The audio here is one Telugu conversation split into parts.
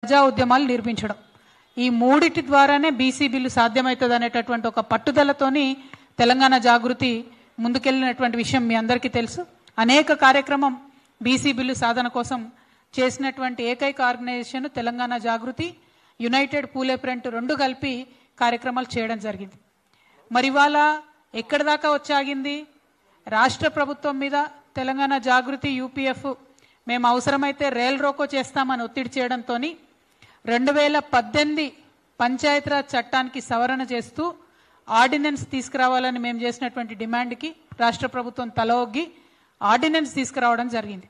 ప్రజా ఉద్యమాలు నిర్మించడం ఈ మూడిటి ద్వారానే బీసీ బిల్లు సాధ్యమవుతుంది అనేటటువంటి ఒక పట్టుదలతోని తెలంగాణ జాగృతి ముందుకెళ్ళినటువంటి విషయం మీ అందరికీ తెలుసు. అనేక కార్యక్రమం బీసీ బిల్లు సాధన కోసం చేసినటువంటి ఏకైక ఆర్గనైజేషన్ తెలంగాణ జాగృతి, యునైటెడ్ పూలే ఫ్రంట్ రెండు కలిపి కార్యక్రమాలు చేయడం జరిగింది. మరి ఇవాళ ఎక్కడి దాకా వచ్చాగింది? రాష్ట్ర ప్రభుత్వం మీద తెలంగాణ జాగృతి యూపీఎఫ్ మేము అవసరమైతే రైల్ రోకో చేస్తామని ఒత్తిడి చేయడంతో 2018 పంచాయతీరాజ్ చట్టానికి సవరణ చేస్తూ ఆర్డినెన్స్ తీసుకురావాలని మేము చేసినటువంటి డిమాండ్కి రాష్ట్ర ప్రభుత్వం తల ఒగ్గి ఆర్డినెన్స్ తీసుకురావడం జరిగింది.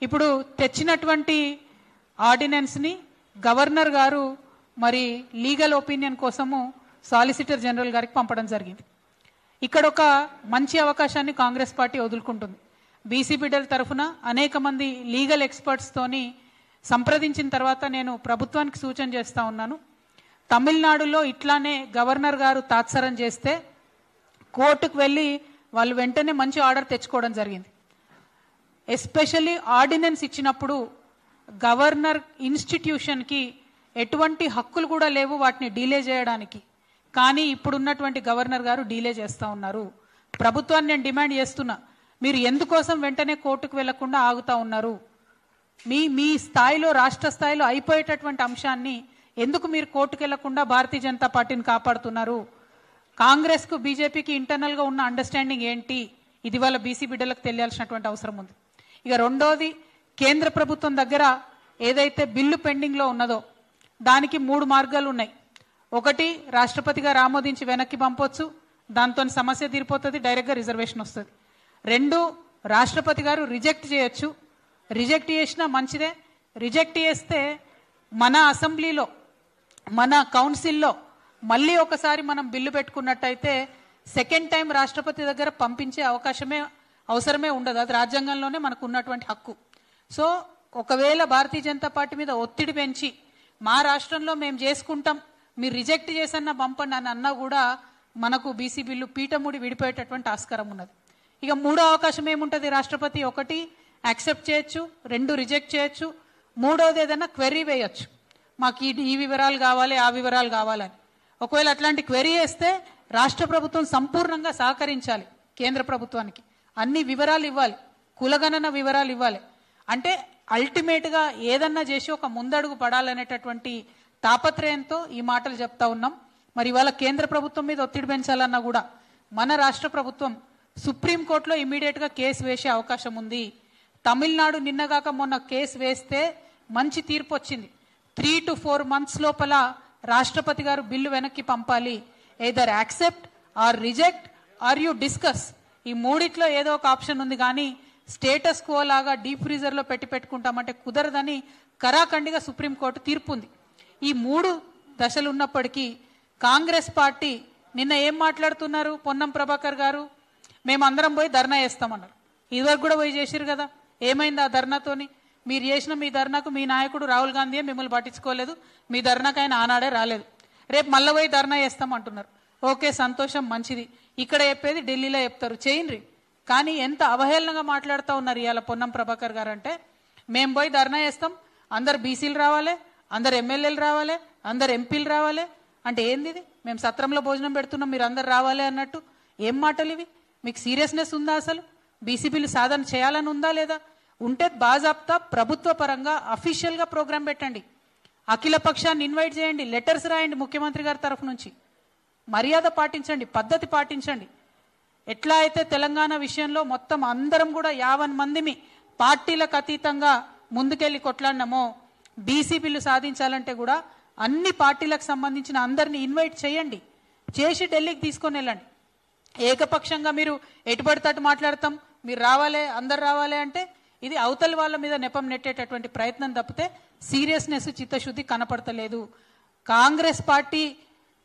ఇప్పుడు తెచ్చినటువంటి ఆర్డినెన్స్ని గవర్నర్ గారు మరి లీగల్ ఒపీనియన్ కోసము సాలిసిటర్ జనరల్ గారికి పంపడం జరిగింది. ఇక్కడ ఒక మంచి అవకాశాన్ని కాంగ్రెస్ పార్టీ వదులుకుంటుంది. బీసీ బిడ్డల తరఫున అనేక మంది లీగల్ ఎక్స్పర్ట్స్తోని సంప్రదించిన తర్వాత నేను ప్రభుత్వానికి సూచన చేస్తూ ఉన్నాను. తమిళనాడులో ఇట్లానే గవర్నర్ గారు తాత్సరం చేస్తే కోర్టుకు వెళ్ళి వాళ్ళు వెంటనే మంచి ఆర్డర్ తెచ్చుకోవడం జరిగింది. ఎస్పెషల్లీ ఆర్డినెన్స్ ఇచ్చినప్పుడు గవర్నర్ ఇన్స్టిట్యూషన్కి ఎటువంటి హక్కులు కూడా లేవు వాటిని డీలే చేయడానికి. కానీ ఇప్పుడున్నటువంటి గవర్నర్ గారు డీలే చేస్తూ ఉన్నారు. ప్రభుత్వాన్ని నేను డిమాండ్ చేస్తున్నా, మీరు ఎందుకోసం వెంటనే కోర్టుకు వెళ్లకుండా ఆగుతూ ఉన్నారు? మీ స్థాయిలో రాష్ట్ర స్థాయిలో అయిపోయేటటువంటి అంశాన్ని ఎందుకు మీరు కోర్టుకు వెళ్లకుండా భారతీయ జనతా పార్టీని కాపాడుతున్నారు? కాంగ్రెస్కు బీజేపీకి ఇంటర్నల్గా ఉన్న అండర్స్టాండింగ్ ఏంటి? ఇది వాళ్ళ బీసీ బిడ్డలకు తెలియాల్సినటువంటి అవసరం ఉంది. ఇక రెండోది, కేంద్ర ప్రభుత్వం దగ్గర ఏదైతే బిల్లు పెండింగ్లో ఉన్నదో దానికి 3 మార్గాలు ఉన్నాయి. ఒకటి, రాష్ట్రపతి గారు ఆమోదించి వెనక్కి పంపొచ్చు, దాంతో సమస్య తీరిపోతుంది, డైరెక్ట్గా రిజర్వేషన్ వస్తుంది. 2, రాష్ట్రపతి గారు రిజెక్ట్ చేయొచ్చు. రిజెక్ట్ చేసినా మంచిదే. రిజెక్ట్ చేస్తే మన అసెంబ్లీలో మన కౌన్సిల్లో మళ్ళీ ఒకసారి మనం బిల్లు పెట్టుకున్నట్టయితే సెకండ్ టైం రాష్ట్రపతి దగ్గర పంపించే అవసరమే ఉండదు. అది రాజ్యాంగంలోనే మనకు ఉన్నటువంటి హక్కు. సో ఒకవేళ భారతీయ జనతా పార్టీ మీద ఒత్తిడి పెంచి మా రాష్ట్రంలో మేము చేసుకుంటాం, మీరు రిజెక్ట్ చేసన్నా పంపండి అని అన్నా కూడా మనకు బీసీ బిల్లు పీఠముడి విడిపోయేటటువంటి ఆస్కారం ఉన్నది. ఇక మూడో అవకాశం ఏముంటుంది? రాష్ట్రపతి 1 యాక్సెప్ట్ చేయొచ్చు, 2 రిజెక్ట్ చేయొచ్చు, 3వది ఏదైనా క్వెరీ వేయచ్చు, మాకు ఈ వివరాలు కావాలి ఆ వివరాలు కావాలని. ఒకవేళ అట్లాంటి క్వెరీ వేస్తే రాష్ట్ర ప్రభుత్వం సంపూర్ణంగా సహకరించాలి. కేంద్ర ప్రభుత్వానికి అన్ని వివరాలు ఇవ్వాలి, కులగణన వివరాలు ఇవ్వాలి. అంటే అల్టిమేట్గా ఏదన్నా చేసి ఒక ముందడుగు పడాలనేటటువంటి తాపత్రయంతో ఈ మాటలు చెప్తా ఉన్నాం. మరి ఇవాళ కేంద్ర ప్రభుత్వం మీద ఒత్తిడి పెంచాలన్నా కూడా మన రాష్ట్ర ప్రభుత్వం సుప్రీంకోర్టులో ఇమీడియట్గా కేసు వేసే అవకాశం ఉంది. తమిళనాడు నిన్నగాక మొన్న కేసు వేస్తే మంచి తీర్పు వచ్చింది. 3 to 4 months లోపల రాష్ట్రపతి గారు బిల్లు వెనక్కి పంపాలి. Either accept or reject or you discuss. ఈ మూడిట్లో ఏదో ఒక ఆప్షన్ ఉంది. కానీ స్టేటస్ కో లాగా డీప్ ఫ్రీజర్లో పెట్టుకుంటామంటే కుదరదని కరాఖండిగా సుప్రీంకోర్టు తీర్పు ఉంది. ఈ 3 దశలు ఉన్నప్పటికీ కాంగ్రెస్ పార్టీ నిన్న ఏం మాట్లాడుతున్నారు? పొన్నం ప్రభాకర్ గారు మేమందరం పోయి ధర్నా చేస్తామన్నారు. ఇదివరకు కూడా పోయి చేసిరు కదా, ఏమైంది ఆ ధర్నాతోని? మీరు చేసిన మీ ధర్నాకు మీ నాయకుడు రాహుల్ గాంధీ మిమ్మల్ని పట్టించుకోలేదు, మీ ధర్నాకు ఆయన ఆనాడే రాలేదు. రేపు మళ్ళీ పోయి ధర్నా చేస్తాం అంటున్నారు. ఓకే, సంతోషం, మంచిది. ఇక్కడ చెప్పేది ఢిల్లీలో చెప్తారు, చేయండి. కానీ ఎంత అవహేళనగా మాట్లాడుతూ ఉన్నారు ఇవాళ పొన్నం ప్రభాకర్ గారు అంటే, మేము పోయి ధర్నా చేస్తాం, అందరు బీసీలు రావాలి, అందరు ఎమ్మెల్యేలు రావాలి, అందరు ఎంపీలు రావాలి అంటే ఏంది ఇది? మేము సత్రంలో భోజనం పెడుతున్నాం, మీరు అందరు రావాలి అన్నట్టు. ఏం మాటలు ఇవి? మీకు సీరియస్నెస్ ఉందా? అసలు బీసీ బిల్లు సాధన చేయాలని ఉందా లేదా? ఉంటే బాజాప్తా ప్రభుత్వ పరంగా అఫీషియల్గా ప్రోగ్రాం పెట్టండి, అఖిల పక్షాన్ని ఇన్వైట్ చేయండి, లెటర్స్ రాయండి ముఖ్యమంత్రి గారి తరఫు నుంచి. మర్యాద పాటించండి, పద్ధతి పాటించండి. ఎట్లా అయితే తెలంగాణ విషయంలో మొత్తం అందరం కూడా 50 మందిమి పార్టీలకు అతీతంగా ముందుకెళ్ళి కొట్లాడినామో, బీసీ బిల్లు సాధించాలంటే కూడా అన్ని పార్టీలకు సంబంధించిన అందరినీ ఇన్వైట్ చేయండి, చేసి ఢిల్లీకి తీసుకొని వెళ్ళండి. ఏకపక్షంగా మీరు ఎటుపడితట్టు మాట్లాడతాం, మీరు రావాలి, అందరు రావాలి అంటే ఇది అవతలి వాళ్ళ మీద నెపం నెట్టేటటువంటి ప్రయత్నం తప్పితే సీరియస్నెస్, చిత్తశుద్ధి కనపడతలేదు. కాంగ్రెస్ పార్టీ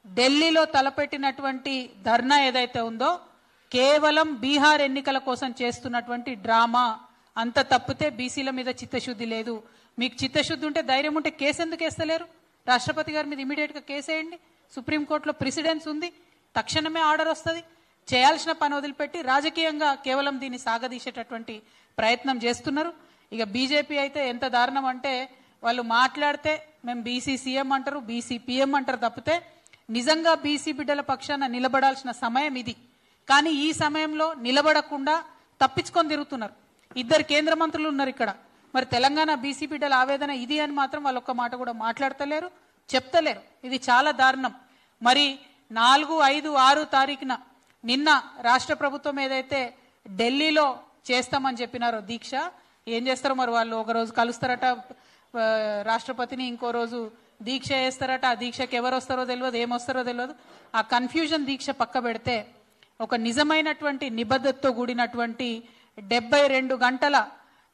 ఢిల్లీలో తలపెట్టినటువంటి ధర్నా ఏదైతే ఉందో కేవలం బీహార్ ఎన్నికల కోసం చేస్తున్నటువంటి డ్రామా. అంత తప్పితే బీసీల మీద చిత్తశుద్ధి లేదు. మీకు చిత్తశుద్ధి ఉంటే, ధైర్యం ఉంటే కేసు ఎందుకు వేస్తలేరు? రాష్ట్రపతి గారి మీద ఇమీడియట్గా కేసు వేయండి. సుప్రీంకోర్టులో ప్రెసిడెన్స్ ఉంది, తక్షణమే ఆర్డర్ వస్తుంది. చేయాల్సిన పని వదిలిపెట్టి రాజకీయంగా కేవలం దీన్ని సాగదీసేటటువంటి ప్రయత్నం చేస్తున్నారు. ఇక బీజేపీ అయితే ఎంత దారుణం అంటే, వాళ్ళు మాట్లాడితే మేము బీసీ సీఎం అంటారు, బీసీ పీఎం అంటారు తప్పితే నిజంగా బీసీ బిడ్డల పక్షాన నిలబడాల్సిన సమయం ఇది. కానీ ఈ సమయంలో నిలబడకుండా తప్పించుకొని తిరుగుతున్నారు. 2 కేంద్ర మంత్రులు ఉన్నారు ఇక్కడ. మరి తెలంగాణ బీసీ బిడ్డల ఆవేదన ఇది అని మాత్రం వాళ్ళు ఒక్క మాట కూడా మాట్లాడతలేరు, చెప్తలేరు. ఇది చాలా దారుణం. మరి 4, 5, 6 తారీఖున నిన్న రాష్ట్ర ప్రభుత్వం ఏదైతే ఢిల్లీలో చేస్తామని చెప్పినారో దీక్ష, ఏం చేస్తారో మరి వాళ్ళు ఒకరోజు కలుస్తారట రాష్ట్రపతిని, ఇంకో రోజు దీక్ష చేస్తారట. ఆ దీక్షకి ఎవరు వస్తారో తెలియదు, ఏమొస్తారో తెలియదు. ఆ కన్ఫ్యూజన్ దీక్ష పక్క పెడితే ఒక నిజమైనటువంటి నిబద్ధతతో కూడినటువంటి 72 గంటల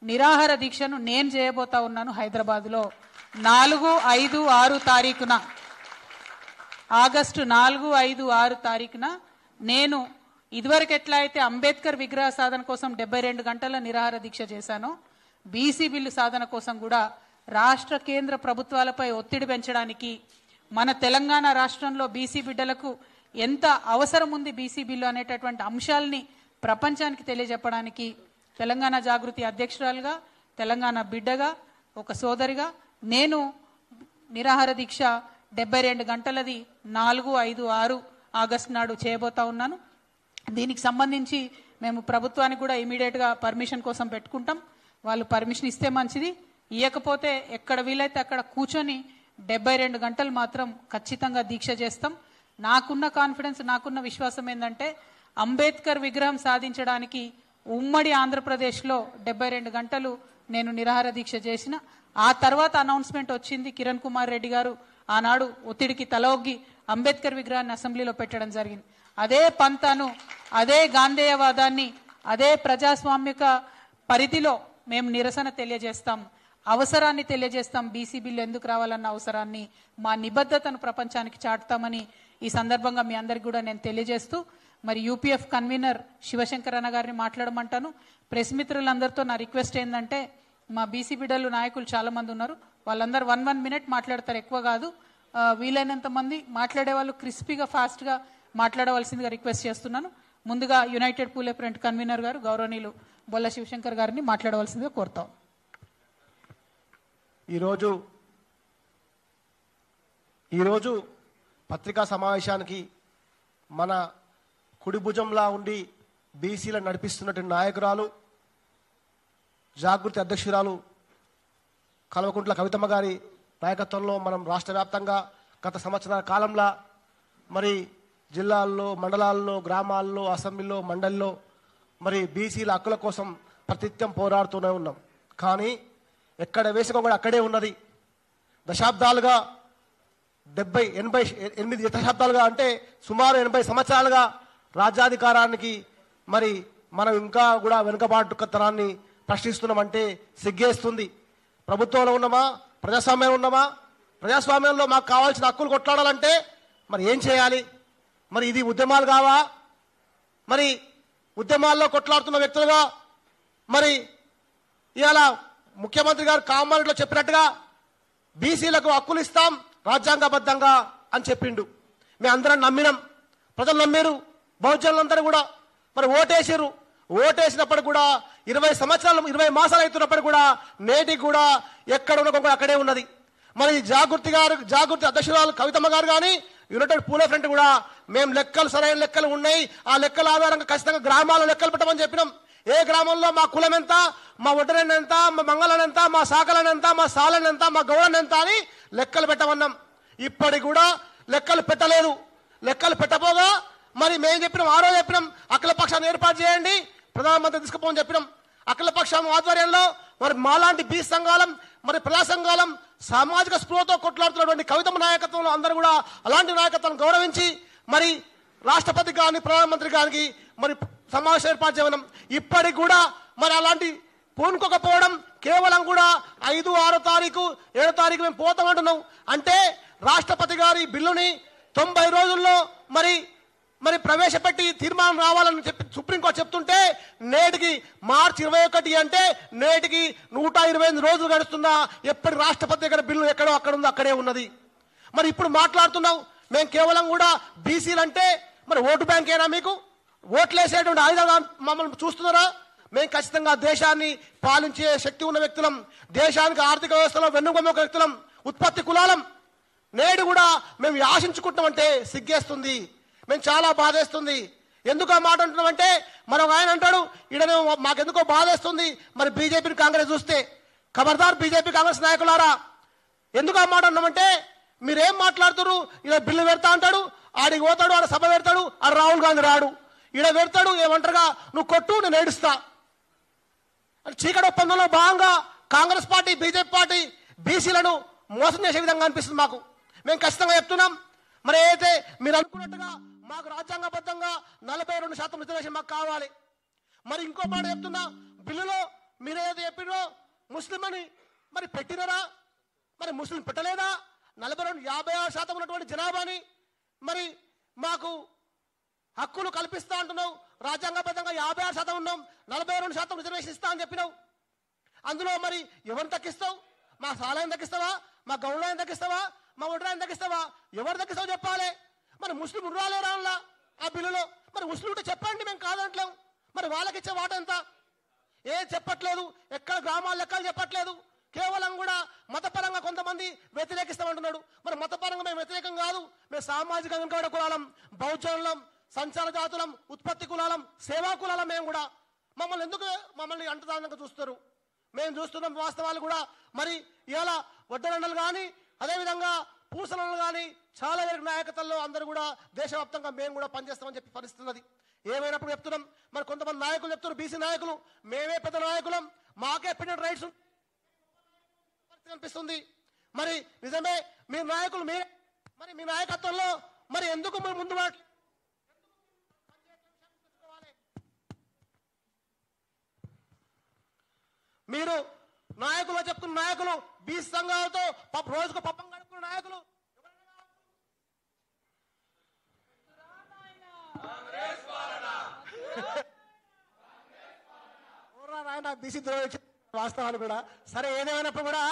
నిరాహార దీక్షను నేను చేయబోతా ఉన్నాను హైదరాబాద్లో 4, 5, 6 తారీఖున. ఆగస్టు 4, 5, 6 తారీఖున నేను ఇదివరకు ఎట్లా అయితే అంబేద్కర్ విగ్రహ సాధన కోసం 72 గంటల నిరాహార దీక్ష చేశానో, బీసీ బిల్లు సాధన కోసం కూడా రాష్ట్ర కేంద్ర ప్రభుత్వాలపై ఒత్తిడి పెంచడానికి, మన తెలంగాణ రాష్ట్రంలో బీసీ బిడ్డలకు ఎంత అవసరం ఉంది బీసీ బిల్లు అనేటటువంటి అంశాలని ప్రపంచానికి తెలియజెప్పడానికి తెలంగాణ జాగృతి అధ్యక్షురాలుగా, తెలంగాణ బిడ్డగా, ఒక సోదరిగా నేను నిరాహార దీక్ష 72 గంటలది 4, 5, 6 ఆగస్టు నాడు చేయబోతా ఉన్నాను. దీనికి సంబంధించి మేము ప్రభుత్వానికి కూడా ఇమీడియట్గా పర్మిషన్ కోసం పెట్టుకుంటాం. వాళ్ళు పర్మిషన్ ఇస్తే మంచిది, ఇవ్వకపోతే ఎక్కడ వీలైతే అక్కడ కూర్చొని 72 గంటలు మాత్రం ఖచ్చితంగా దీక్ష చేస్తాం. నాకున్న కాన్ఫిడెన్స్, నాకున్న విశ్వాసం ఏంటంటే అంబేద్కర్ విగ్రహం సాధించడానికి ఉమ్మడి ఆంధ్రప్రదేశ్లో 72 గంటలు నేను నిరాహార దీక్ష చేసిన. ఆ తర్వాత అనౌన్స్మెంట్ వచ్చింది. కిరణ్ కుమార్ రెడ్డి గారు ఆనాడు ఒత్తిడికి తలొగ్గి అంబేద్కర్ విగ్రహాన్ని అసెంబ్లీలో పెట్టడం జరిగింది. అదే పంతాను, అదే గాంధేయవాదాన్ని, అదే ప్రజాస్వామిక పరిధిలో మేము నిరసన తెలియజేస్తాం, అవసరాన్ని తెలియజేస్తాం. బీసీ బిల్లు ఎందుకు రావాలన్న అవసరాన్ని, మా నిబద్ధతను ప్రపంచానికి చాటుతామని ఈ సందర్భంగా మీ అందరికి కూడా నేను తెలియజేస్తూ, మరి యూపీఎఫ్ కన్వీనర్ శివశంకర్ అన్న గారిని మాట్లాడమంటాను. ప్రెస్ మిత్రులందరితో నా రిక్వెస్ట్ ఏంటంటే, మా బీసీ బిడ్డలు నాయకులు చాలా మంది ఉన్నారు, వాళ్ళందరూ 1 మినిట్ మాట్లాడతారు, ఎక్కువ కాదు. వీలైనంత మంది మాట్లాడే వాళ్ళు క్రిస్పీగా, ఫాస్ట్గా మాట్లాడవలసిందిగా రిక్వెస్ట్ చేస్తున్నాను. ముందుగా యునైటెడ్ పూలే ఫ్రంట్ కన్వీనర్ గారు గౌరవనీయులు బొల్ల శివశంకర్ గారిని మాట్లాడవలసిందిగా కోరుతాం. ఈరోజు పత్రికా సమావేశానికి మన కుడి భుజంలా ఉండి బీసీలను నడిపిస్తున్నటువంటి నాయకురాలు, జాగృతి అధ్యక్షురాలు కల్వకుంట్ల కవితమ్మ గారి నాయకత్వంలో మనం రాష్ట్ర వ్యాప్తంగా గత సంవత్సరాల కాలంలో మరి జిల్లాల్లో, మండలాల్లో, గ్రామాల్లో, అసెంబ్లీలో, మండలిలో మరి బీసీల హక్కుల కోసం ప్రతినిత్యం పోరాడుతూనే ఉన్నాం. కానీ ఎక్కడ వేసుకో కూడా అక్కడే ఉన్నది. దశాబ్దాలుగా 78 దశాబ్దాలుగా అంటే సుమారు 80 సంవత్సరాలుగా రాజ్యాధికారానికి మరి మనం ఇంకా కూడా వెనుకబాటుతనాన్ని ప్రశ్నిస్తున్నామంటే సిగ్గేస్తుంది. ప్రభుత్వంలో ఉన్నామా, ప్రజాస్వామ్యంలో ఉన్నామా? ప్రజాస్వామ్యంలో మాకు కావాల్సిన హక్కులు కొట్లాడాలంటే మరి ఏం చేయాలి? మరి ఇది ఉద్యమాలు కావా? మరి ఉద్యమాల్లో కొట్లాడుతున్న వ్యక్తులుగా మరి ఇవాళ ముఖ్యమంత్రి గారు కామారెడ్డిలో చెప్పినట్టుగా బీసీలకు హక్కులు ఇస్తాం రాజ్యాంగబద్ధంగా అని చెప్పిండు. మేము అందరం నమ్మినాం, ప్రజలు నమ్మారు, బహుజనులందరూ కూడా మరి ఓటేసారు. ఓటేసినప్పుడు కూడా 20 మాసాలు అవుతున్నప్పుడు కూడా నేటికి కూడా ఎక్కడ ఉన్న అక్కడే ఉన్నది. మరి జాగృతి అధ్యక్షురాలు కవితమ్మ గారు కానీ, యునైటెడ్ పూలే ఫ్రంట్ కూడా మేము లెక్కలు, సరైన లెక్కలు ఉన్నాయి, ఆ లెక్కల ఆధారంగా ఖచ్చితంగా గ్రామాల లెక్కలు పెట్టమని చెప్పినాం. ఏ గ్రామంలో మా కులం ఎంత, మా ఒడ్డరన్ ఎంత, మా మంగళన్ ఎంత, మా సాకలన్ ఎంత, మా సాలన్ ఎంత, మా గౌడన్ ఎంత అని లెక్కలు పెట్టమన్నాం. ఇప్పటికి కూడా లెక్కలు పెట్టలేదు. లెక్కలు పెట్టపోగా మరి మేము చెప్పినాం, ఆ రోజు చెప్పినాం అఖిల పక్షాన్ని ఏర్పాటు చేయండి, ప్రధానమంత్రి తీసుకుపోని చెప్పినాం. అఖిల పక్షం ఆధ్వర్యంలో మరి మాలాంటి బీ సంఘాలం, మరి ప్రజా సంఘాలం, సామాజిక స్పృహతో కొట్లాడుతున్నటువంటి కవితమ్మ నాయకత్వంలో అందరూ కూడా అలాంటి నాయకత్వాన్ని గౌరవించి మరి రాష్ట్రపతి కానీ ప్రధానమంత్రి గారికి మరి సమావేశం ఏర్పాటు చేయడం. ఇప్పటికి కూడా మరి అలాంటి పూనుకోకపోవడం, కేవలం కూడా 5, 6 తారీఖు, 7 తారీఖు మేము పోతామంటున్నాం. అంటే రాష్ట్రపతి గారి బిల్లుని 90 రోజుల్లో మరి ప్రవేశపెట్టి తీర్మానం రావాలని చెప్పి సుప్రీంకోర్టు చెప్తుంటే నేటికి మార్చి 21 అంటే నేటికి 128 రోజులు గడుస్తుందా? ఎప్పటి రాష్ట్రపతి దగ్గర బిల్లు ఎక్కడో అక్కడ ఉందో అక్కడే ఉన్నది. మరి ఇప్పుడు మాట్లాడుతున్నాం మేము కేవలం కూడా బీసీలు అంటే మరి ఓటు బ్యాంకేనా? మీకు ఓట్లేసేటువంటి ఆయుధాలు మమ్మల్ని చూస్తున్నారా? మేము ఖచ్చితంగా దేశాన్ని పాలించే శక్తి ఉన్న వ్యక్తులం, దేశానికి ఆర్థిక వ్యవస్థలో వెన్నుకొమ్మ వ్యక్తులం, ఉత్పత్తి కులాలం. నేడు కూడా మేము ఆశించుకుంటామంటే సిగ్గేస్తుంది, మేము చాలా బాధేస్తుంది. ఎందుకు ఆ మాట అంటున్నామంటే మరొక ఆయన అంటాడు ఈడనే మాకెందుకో బాధేస్తుంది మరి బీజేపీని కాంగ్రెస్ చూస్తే. ఖబర్దార్ బీజేపీ కాంగ్రెస్ నాయకులారా, ఎందుకు ఆ మాట అన్నామంటే మీరేం మాట్లాడుతున్నారు? ఇలా బిల్లు పెడతా అంటాడు, ఆడికి పోతాడు, ఆడ సభ పెడతాడు, ఆడ రాహుల్ గాంధీ రాడు, ఈడ పెడతాడు ఏమంటారుగా నువ్వు కొట్టు నేను ఏడుస్తా. చీకటి ఒప్పందంలో భాగంగా కాంగ్రెస్ పార్టీ బీజేపీ పార్టీ బీసీలను మోసం చేసే విధంగా అనిపిస్తుంది మాకు. మేము ఖచ్చితంగా చెప్తున్నాం, మరి అయితే మీరు అనుకున్నట్టుగా మాకు రాజ్యాంగబద్ధంగా 42% రిజర్వేషన్ మాకు కావాలి. మరి ఇంకో మాట చెప్తున్నా, బిల్లులో మీరేదో చెప్పినో ముస్లిం అని మరి పెట్టినరా? మరి ముస్లిం పెట్టలేదా? 56% ఉన్నటువంటి జనాభాని మరి మాకు హక్కులు కల్పిస్తా అంటున్నావు. రాజ్యాంగబద్ధంగా 56% ఉన్నాం, 42% రిజర్వేషన్ ఇస్తా అని చెప్పినావు. అందులో మరి ఎవరిని తగ్గిస్తావు? మా సాలాయం తగ్గిస్తావా? మా గౌడాయం తగ్గిస్తావా? మా ఒడ్రాయం తగ్గిస్తావా? ఎవరు తగ్గిస్తావు చెప్పాలి. మరి ముస్లిం ఉండాలే రానులా ఆ బిల్లులో. మరి ముస్లిం ఉంటే చెప్పండి, మేము కాదంటలేము. మరి వాళ్ళకి ఇచ్చే వాట ఎంత? ఏం చెప్పట్లేదు, ఎక్కడ గ్రామాల లెక్కలు చెప్పట్లేదు. కేవలం కూడా మతపరంగా కొంతమంది వ్యతిరేకిస్తామంటున్నాడు. మరి మతపరంగా మేము వ్యతిరేకం కాదు, మేము సామాజికంగా వెనుకబడే కులాలం, బహుజనులం, సంచార జాతులం, ఉత్పత్తి కులాలం, సేవా కులాలం. మేము కూడా మమ్మల్ని అంటదానంగా చూస్తారు. మేము చూస్తున్నాం వాస్తవాలు కూడా. మరి ఇవాళ వడ్డరండలు కానీ అదేవిధంగా పూసలను కానీ చాలా వరకు నాయకత్వంలో అందరూ కూడా దేశవ్యాప్తంగా మేము కూడా పనిచేస్తామని చెప్పి పరిస్థితున్నది. ఏమైనప్పుడు చెప్తున్నాం, మరి కొంతమంది నాయకులు చెప్తున్నారు బీసీ నాయకులు మేమే పెద్ద నాయకులం, మాకే పిన్నెట్ రైట్స్ అనిపిస్తుంది. మరి నిజమే మీ నాయకులు మరి మీ నాయకత్వంలో మరి ఎందుకు ముందు మీరు నాయకులు చెప్తున్న నాయకులు బీసీ సంఘాలతో రోజుకు పప్పం గడుపుకున్న నాయకులు బీసీ వాస్తవాలు కూడా సరే. ఏదేమైనప్పుడు కూడా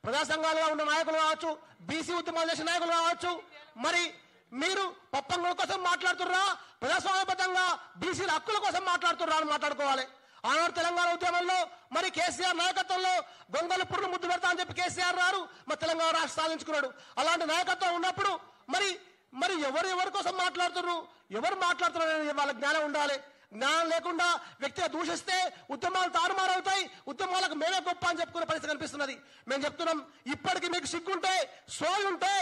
ప్రజా సంఘాలుగా ఉన్న నాయకులు కావచ్చు, బీసీ ఉద్యమాలు చేసిన నాయకులు కావచ్చు, మరి మీరు పప్పంగుల కోసం మాట్లాడుతుర్రా, ప్రజాస్వామ్యబద్ధంగా బీసీల హక్కుల కోసం మాట్లాడుతుర్రా అని మాట్లాడుకోవాలి. ఆనాడు తెలంగాణ ఉద్యమంలో మరి కేసీఆర్ నాయకత్వంలో దొంగలు పుర్రు ముద్దు పెడతా అని చెప్పి కేసీఆర్ రారు, మరి తెలంగాణ రాష్ట్రం సాధించుకున్నాడు. అలాంటి నాయకత్వం ఉన్నప్పుడు మరి ఎవరి కోసం మాట్లాడుతున్నారు, ఎవరు మాట్లాడుతున్నారు అనేది వాళ్ళ జ్ఞానం ఉండాలి. జ్ఞానం లేకుండా వ్యక్తిగా దూషిస్తే ఉద్యమాలు తారుమారవుతాయి, ఉద్యమాలకు మేమే గొప్ప అని చెప్పుకునే పరిస్థితి కనిపిస్తున్నది. మేము చెప్తున్నాం, ఇప్పటికీ మీకు సిగ్గుంటే సోయి ఉంటే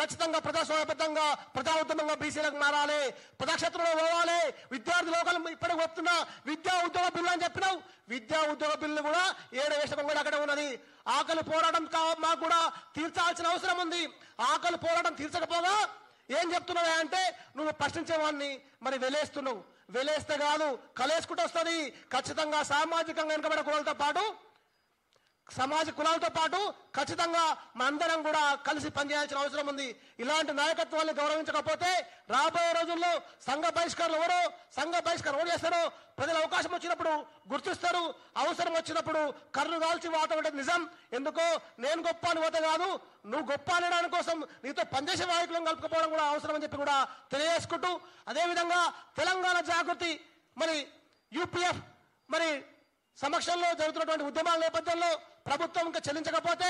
ఖచ్చితంగా ప్రజాస్వామ్యబద్ధంగా ప్రజా ఉద్యమంగా బీసీలకు మారాలి, ప్రజాక్షేత్రంలో పోవాలి. విద్యార్థి లోకం ఇప్పటికి వస్తున్నా విద్యా ఉద్యోగ బిల్లు అని చెప్పినావు, విద్యా ఉద్యోగ బిల్లు కూడా 7 వేషం కూడా అక్కడే ఉన్నది. ఆకలి పోరాటం మాకు కూడా తీర్చాల్సిన అవసరం ఉంది. ఆకలి పోరాటం తీర్చకపోగా ఏం చెప్తున్నావా అంటే నువ్వు ప్రశ్నించేవాడిని మరి వెలేస్తున్నావు. వెలేస్తే కాదు, కలేసుకుంటూ వస్తుంది. ఖచ్చితంగా సామాజికంగా వెనుకబడే కులాలతో పాటు ఖచ్చితంగా మనందరం కూడా కలిసి పనిచేయాల్సిన అవసరం ఉంది. ఇలాంటి నాయకత్వాన్ని గౌరవించకపోతే రాబోయే రోజుల్లో సంఘ బహిష్కరణ ఎవరు చేస్తారో ప్రజలు అవకాశం వచ్చినప్పుడు గుర్తిస్తారు. అవసరం వచ్చినప్పుడు కర్రు కాల్చి వాటం నిజం. ఎందుకో నేను గొప్ప అని పోతే కాదు, నువ్వు గొప్ప అనడానికి కోసం నీతో పనిచేసే నాయకులను కలుపుకోవడం కూడా అవసరం అని చెప్పి కూడా తెలియజేసుకుంటూ, అదేవిధంగా తెలంగాణ జాగృతి మరి యూపీఎఫ్ మరి సమక్షంలో జరుగుతున్నటువంటి ఉద్యమాల నేపథ్యంలో ప్రభుత్వం ఇంకా చెల్లించకపోతే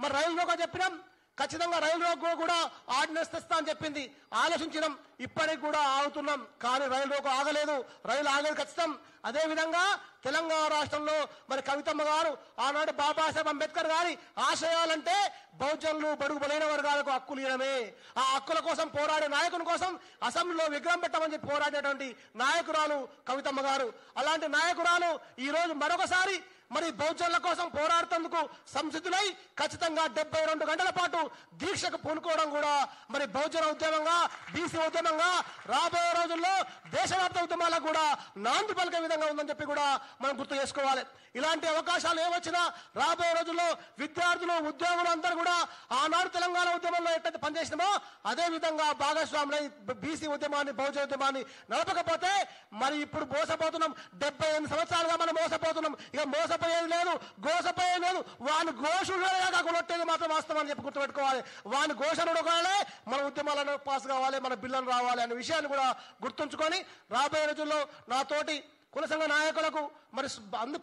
మరి రైలు రోకో చెప్పినాం, ఖచ్చితంగా రైలు రోకో కూడా ఆర్డినెన్స్ తెస్తా అని చెప్పింది. ఆలోచించినాం, ఇప్పటికి కూడా ఆగుతున్నాం, కానీ రైలు రోకో ఆగలేదు. రైలు ఆగలేదు ఖచ్చితం. అదేవిధంగా తెలంగాణ రాష్ట్రంలో మరి కవితమ్మ గారు ఆనాడు బాబాసాహెబ్ అంబేద్కర్ గారి ఆశయాలంటే బహుజనులు బడుగు బలైన వర్గాలకు హక్కులు ఇవ్వడమే. ఆ హక్కుల కోసం పోరాడే నాయకుని కోసం అసెంబ్లీలో విగ్రహం పెట్టమని చెప్పి పోరాడేటువంటి నాయకురాలు కవితమ్మ గారు. అలాంటి నాయకురాలు ఈ రోజు మరొకసారి మరి బహుజనుల కోసం పోరాడుతందుకు సంసిద్ధులై ఖచ్చితంగా 72 గంటల పాటు దీక్షకు పూనుకోవడం కూడా మరి బహుజన ఉద్యమంగా బీసీ ఉద్యమంగా రాబోయే రోజుల్లో దేశవ్యాప్త ఉద్యమాలకు కూడా నాంది పలికే విధంగా ఉందని చెప్పి కూడా మనం గుర్తు చేసుకోవాలి. ఇలాంటి అవకాశాలు ఏమొచ్చినా రాబోయే రోజుల్లో విద్యార్థులు ఉద్యోగులు అందరూ కూడా ఆనాడు తెలంగాణ ఉద్యమంలో ఎట్లయితే పనిచేసినామో అదే విధంగా భాగస్వాములై బీసీ ఉద్యమాన్ని బహుజన ఉద్యమాన్ని నడపకపోతే మరి ఇప్పుడు మోసపోతున్నాం. 78 సంవత్సరాలుగా మనం మోసపోతున్నాం. ఇక మోసపోయేది లేదు, గోసపోయేది లేదు. వాని ఘోషుడుగా కొనొట్టేది మాత్రం వాస్తవం అని చెప్పి గుర్తుపెట్టుకోవాలి. వాని ఘోషణుడు కావాలి, మన ఉద్యమాలను పాస్ కావాలి, మన బిల్లులు రావాలి అనే విషయాన్ని కూడా గుర్తుంచుకొని రాబోయే రోజుల్లో నాతోటి కుల సంఘ నాయకులకు మరి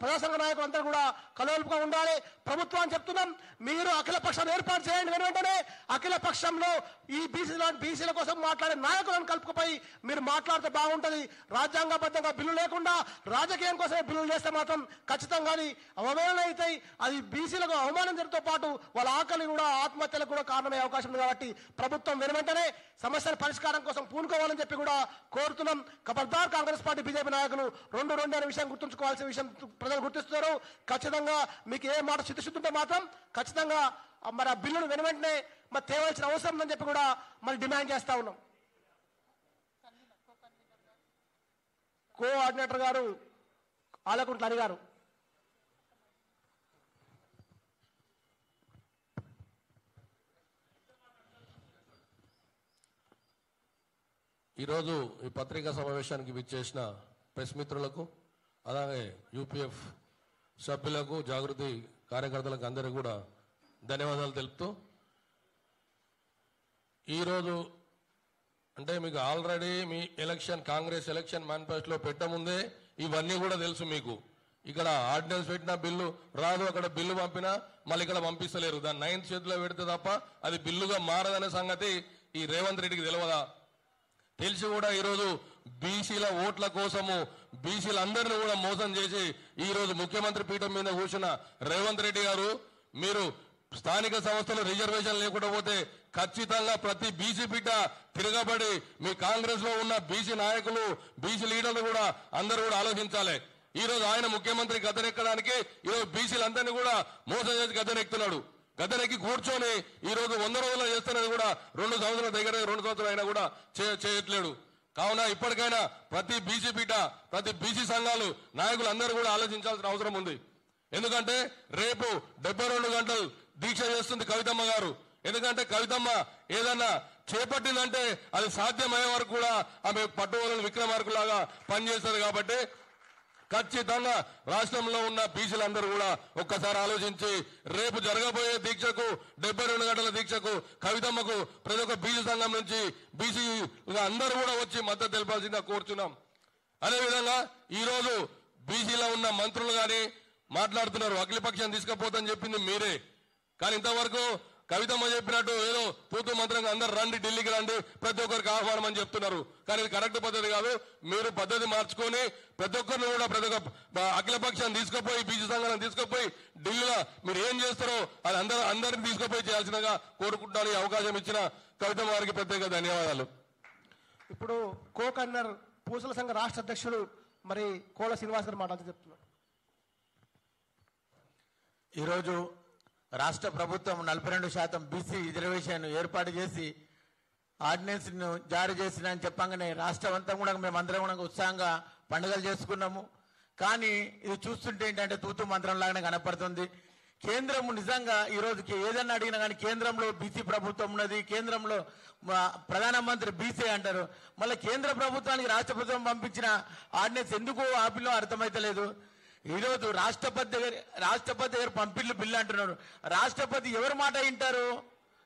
ప్రజా సంఘ నాయకులు అందరూ కూడా కలవలుపుగా ఉండాలి. ప్రభుత్వాన్ని చెప్తున్నాం, మీరు అఖిల పక్షాన్ని ఏర్పాటు చేయండి. వెంటనే అఖిల పక్షంలో ఈ బీసీల కోసం మాట్లాడే నాయకులను కలుపుకుపోయి మీరు మాట్లాడితే బాగుంటుంది. రాజ్యాంగబద్ధంగా బిల్లు లేకుండా రాజకీయం కోసమే బిల్లులు చేస్తే మాత్రం ఖచ్చితంగా అవమానం అవుతాయి. అది బీసీలకు అవమానించడంతో పాటు వాళ్ళ ఆకలి కూడా ఆత్మహత్యలకు కూడా కారణమయ్యే అవకాశం ఉంది. కాబట్టి ప్రభుత్వం వెంటనే సమస్యల పరిష్కారం కోసం పూనుకోవాలని చెప్పి కూడా కోరుతున్నాం. ఖబర్దార్ కాంగ్రెస్ పార్టీ బీజేపీ నాయకులు రెండు అనే విషయం గుర్తుంచుకోవాల్సిన విషయం ప్రజలు గుర్తిస్తున్నారు. ఖచ్చితంగా మీకు ఏ మాట చిత్తశుద్ధి ఉంటే మాత్రం ఖచ్చితంగా మరి ఆ బిల్లును వెంటనే మరి తేవాల్సిన అవసరం ఉందని చెప్పి కూడా మరి డిమాండ్ చేస్తా ఉన్నాం. కోఆర్డినేటర్ గారు ఆలకుంట్ల హరి గారు. ఈరోజు ఈ పత్రికా సమావేశానికి విచ్చేసిన ప్రెస్ మిత్రులకు, అలాగే యూపీఎఫ్ సభ్యులకు, జాగృతి కార్యకర్తలకు అందరికీ కూడా ధన్యవాదాలు తెలుపుతూ, ఈరోజు అంటే మీకు ఆల్రెడీ మీ కాంగ్రెస్ ఎలక్షన్ మేనిఫెస్టోలో పెట్టముందే ఇవన్నీ కూడా తెలుసు మీకు. ఇక్కడ ఆర్డినెన్స్ పెట్టిన బిల్లు రాదు, అక్కడ బిల్లు పంపినా మళ్ళీ ఇక్కడ పంపిస్తలేరు. దాన్ని 9th చేతిలో పెడితే తప్ప అది బిల్లుగా మారదనే సంగతి ఈ రేవంత్ రెడ్డికి తెలియదా? తెలిసి కూడా ఈరోజు బీసీల ఓట్ల కోసము బీసీలందరినీ కూడా మోసం చేసి ఈరోజు ముఖ్యమంత్రి పీఠం మీద కూర్చున్న రేవంత్ రెడ్డి గారు, మీరు స్థానిక సంస్థలు రిజర్వేషన్ లేకుండా పోతే ఖచ్చితంగా ప్రతి బీసీ బిడ్డ తిరగబడి మీ కాంగ్రెస్ లో ఉన్న బీసీ నాయకులు, బీసీ లీడర్లు కూడా అందరూ కూడా ఆలోచించాలి. ఈ రోజు ఆయన ముఖ్యమంత్రి గద్దెనెక్కడానికి ఈరోజు బీసీలందరినీ కూడా మోసం చేసి గద్దెనెక్కుతున్నాడు. గద్దెనెక్కి కూర్చొని ఈ రోజు 100 రోజుల్లో చేస్తున్నది కూడా 2 సంవత్సరాల దగ్గర 2 సంవత్సరాలు అయినా కూడా చేయట్లేడు. కావున ఇప్పటికైనా ప్రతి బీసీ బిడ్డ, ప్రతి బీసీ సంఘాలు నాయకులు అందరూ కూడా ఆలోచించాల్సిన అవసరం ఉంది. ఎందుకంటే రేపు 72 గంటలు దీక్ష చేస్తుంది కవితమ్మ గారు. ఎందుకంటే కవితమ్మ ఏదన్నా చేపట్టిందంటే అది సాధ్యమయ్యే వరకు కూడా ఆమె పట్టువలను విక్రమార్కులాగా పనిచేస్తుంది. కాబట్టి ఖచ్చితంగా రాష్ట్రంలో ఉన్న బీసీలందరూ కూడా ఒక్కసారి ఆలోచించి రేపు జరగబోయే దీక్షకు 72 గంటల దీక్షకు కవితమ్మకు ప్రతి ఒక్క బీసీ సంఘం నుంచి బీసీ అందరూ కూడా వచ్చి మద్దతు తెలపాల్సిందిగా కోరుతున్నాం. అదేవిధంగా ఈ రోజు బీసీలో ఉన్న మంత్రులు గాని మాట్లాడుతున్నారు, అఖిలపక్షం తీసుకుపోతని చెప్పింది మీరే. కానీ ఇంతవరకు కవితమ్మ చెప్పినట్టు ఏదో తూతు మంత్రంగా అందరు రండి, ఢిల్లీకి రండి, ప్రతి ఒక్కరికి ఆహ్వానం అని చెప్తున్నారు. కానీ ఇది కరెక్ట్ పద్ధతి కాదు. మీరు పద్ధతి మార్చుకొని ప్రతి ఒక్కరిని కూడా ప్రతి ఒక్క అఖిలపక్షాన్ని తీసుకుపోయి బీసీ సంఘాలను తీసుకుపోయి ఢిల్లీలో మీరు ఏం చేస్తారో అది అందరిని తీసుకుపోయి చేయాల్సిందిగా కోరుకుంటున్నాను. ఈ అవకాశం ఇచ్చిన కవితమ్మ గారికి ప్రత్యేక ధన్యవాదాలు. ఇప్పుడు కో-కన్వీనర్ పూసల సంఘ రాష్ట్ర అధ్యక్షుడు మరి కోల శ్రీనివాస్ గారు మాట్లాడుతూ చెప్తున్నారు. ఈరోజు రాష్ట్ర ప్రభుత్వం 42% బీసీ రిజర్వేషన్ ఏర్పాటు చేసి ఆర్డినెన్స్ ను జారీ చేసిన అని చెప్పగానే రాష్ట్రం అంతా కూడా మేమందరం కూడా ఉత్సాహంగా పండుగలు చేసుకున్నాము. కానీ ఇది చూస్తుంటే ఏంటంటే తూతు మంత్రం లాగానే కనపడుతుంది. కేంద్రం నిజంగా ఈ రోజుకి ఏదన్నా అడిగినా కానీ కేంద్రంలో బీసీ ప్రభుత్వం ఉన్నది, కేంద్రంలో ప్రధానమంత్రి బీసీ అంటారు. మళ్ళీ కేంద్ర ప్రభుత్వానికి రాష్ట్ర ప్రభుత్వం పంపించిన ఆర్డినెన్స్ ఎందుకు ఆపిలో అర్థమైతలేదు. ఈరోజు రాష్ట్రపతి దగ్గర పంపిల్లు బిల్లు అంటున్నారు. రాష్ట్రపతి ఎవరి మాట వింటారు?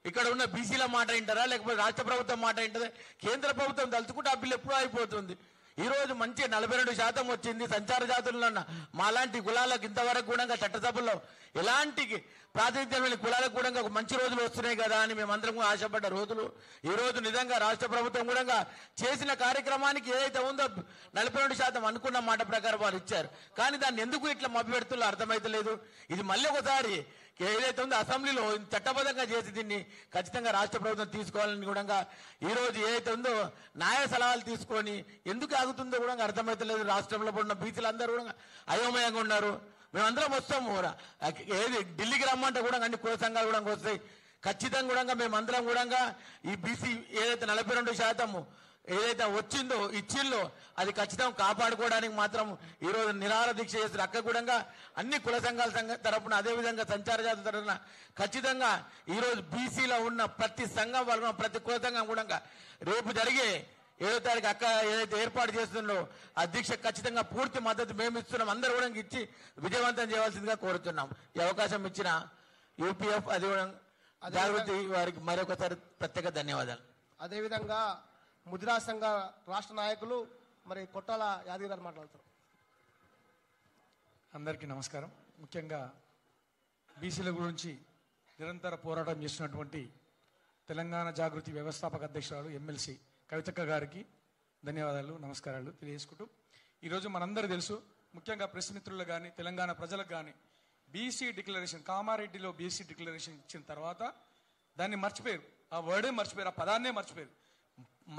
ఇక్కడ ఉన్న బీసీల మాట వింటారా, లేకపోతే రాష్ట్ర ప్రభుత్వం మాట వింటారా? కేంద్ర ప్రభుత్వం తలుచుకుంటే ఆ బిల్లు ఎప్పుడూ అయిపోతుంది. ఈ రోజు మంచి 42% వచ్చింది. సంచార జాతుల్లో ఉన్న మాలాంటి కులాలకు ఇంతవరకు కూడా చట్టసభల్లో ఎలాంటి ప్రాతినిధ్యం లేని కులాలకు కూడా ఒక మంచి రోజులు వస్తున్నాయి కదా అని మేమందరం ఆశపడ్డ రోజులు. ఈ రోజు నిజంగా రాష్ట్ర ప్రభుత్వం కూడా చేసిన కార్యక్రమానికి ఏదైతే ఉందో 42% అనుకున్న మాట ప్రకారం వారు ఇచ్చారు. కానీ దాన్ని ఎందుకు ఇట్లా మభ్యపెడుతుల్లో అర్థమైతలేదు. ఇది మళ్ళీ ఒకసారి ఏదైతే ఉందో అసెంబ్లీలో చట్టబద్ధంగా చేసి దీన్ని ఖచ్చితంగా రాష్ట్ర ప్రభుత్వం తీసుకోవాలని కూడా ఈ రోజు ఏదైతే ఉందో న్యాయ సలహాలు తీసుకొని ఎందుకు ఆగుతుందో కూడా అర్థమైతలేదు. రాష్ట్రంలో ఉన్న బీసీలందరూ కూడా అయోమయంగా ఉన్నారు. మేమందరం వస్తాము కూడా ఏది ఢిల్లీకి రమ్మంటే కూడా అన్ని కుల సంఘాలు కూడా వస్తాయి. ఖచ్చితంగా కూడా మేమందరం కూడా ఈ బీసీ ఏదైతే 42% ఏదైతే వచ్చిందో ఇచ్చిందో అది ఖచ్చితంగా కాపాడుకోవడానికి మాత్రం ఈ రోజు నిరాహార దీక్ష చేసిన అక్క కూడా అన్ని కుల సంఘాల తరపున అదేవిధంగా సంచార జాతి తరపున ఖచ్చితంగా ఈ రోజు బీసీలో ఉన్న ప్రతి సంఘం వాళ్ళ ప్రతి కుల సంఘం కూడా రేపు జరిగే 7వ తారీఖు అక్క ఏదైతే ఏర్పాటు చేస్తుందో ఆ దీక్ష ఖచ్చితంగా పూర్తి మద్దతు మేము ఇస్తున్నాం. అందరూ కూడా ఇచ్చి విజయవంతం చేయవలసిందిగా కోరుతున్నాం. ఈ అవకాశం ఇచ్చిన యూపీఎఫ్ అదే జాగృతి వారికి మరొకసారి ప్రత్యేక ధన్యవాదాలు. అదేవిధంగా ముదిరా సంఘ రాష్ట్ర నాయకులు మరి కొట్టాల యాదగిరి గారు మాట్లాడుతారు. అందరికీ నమస్కారం. ముఖ్యంగా బీసీల గురించి నిరంతర పోరాటం చేస్తున్నటువంటి తెలంగాణ జాగృతి వ్యవస్థాపక అధ్యక్షురాలు ఎమ్మెల్సీ కవితక్క గారికి ధన్యవాదాలు, నమస్కారాలు తెలియజేసుకుంటూ, ఈరోజు మనందరూ తెలుసు, ముఖ్యంగా ప్రెస్ మిత్రులు కానీ తెలంగాణ ప్రజలకు కానీ బీసీ డిక్లరేషన్, కామారెడ్డిలో బీసీ డిక్లరేషన్ ఇచ్చిన తర్వాత దాన్ని మర్చిపోయారు, ఆ వర్డే మర్చిపోయారు, ఆ పదాన్నే మర్చిపోయారు.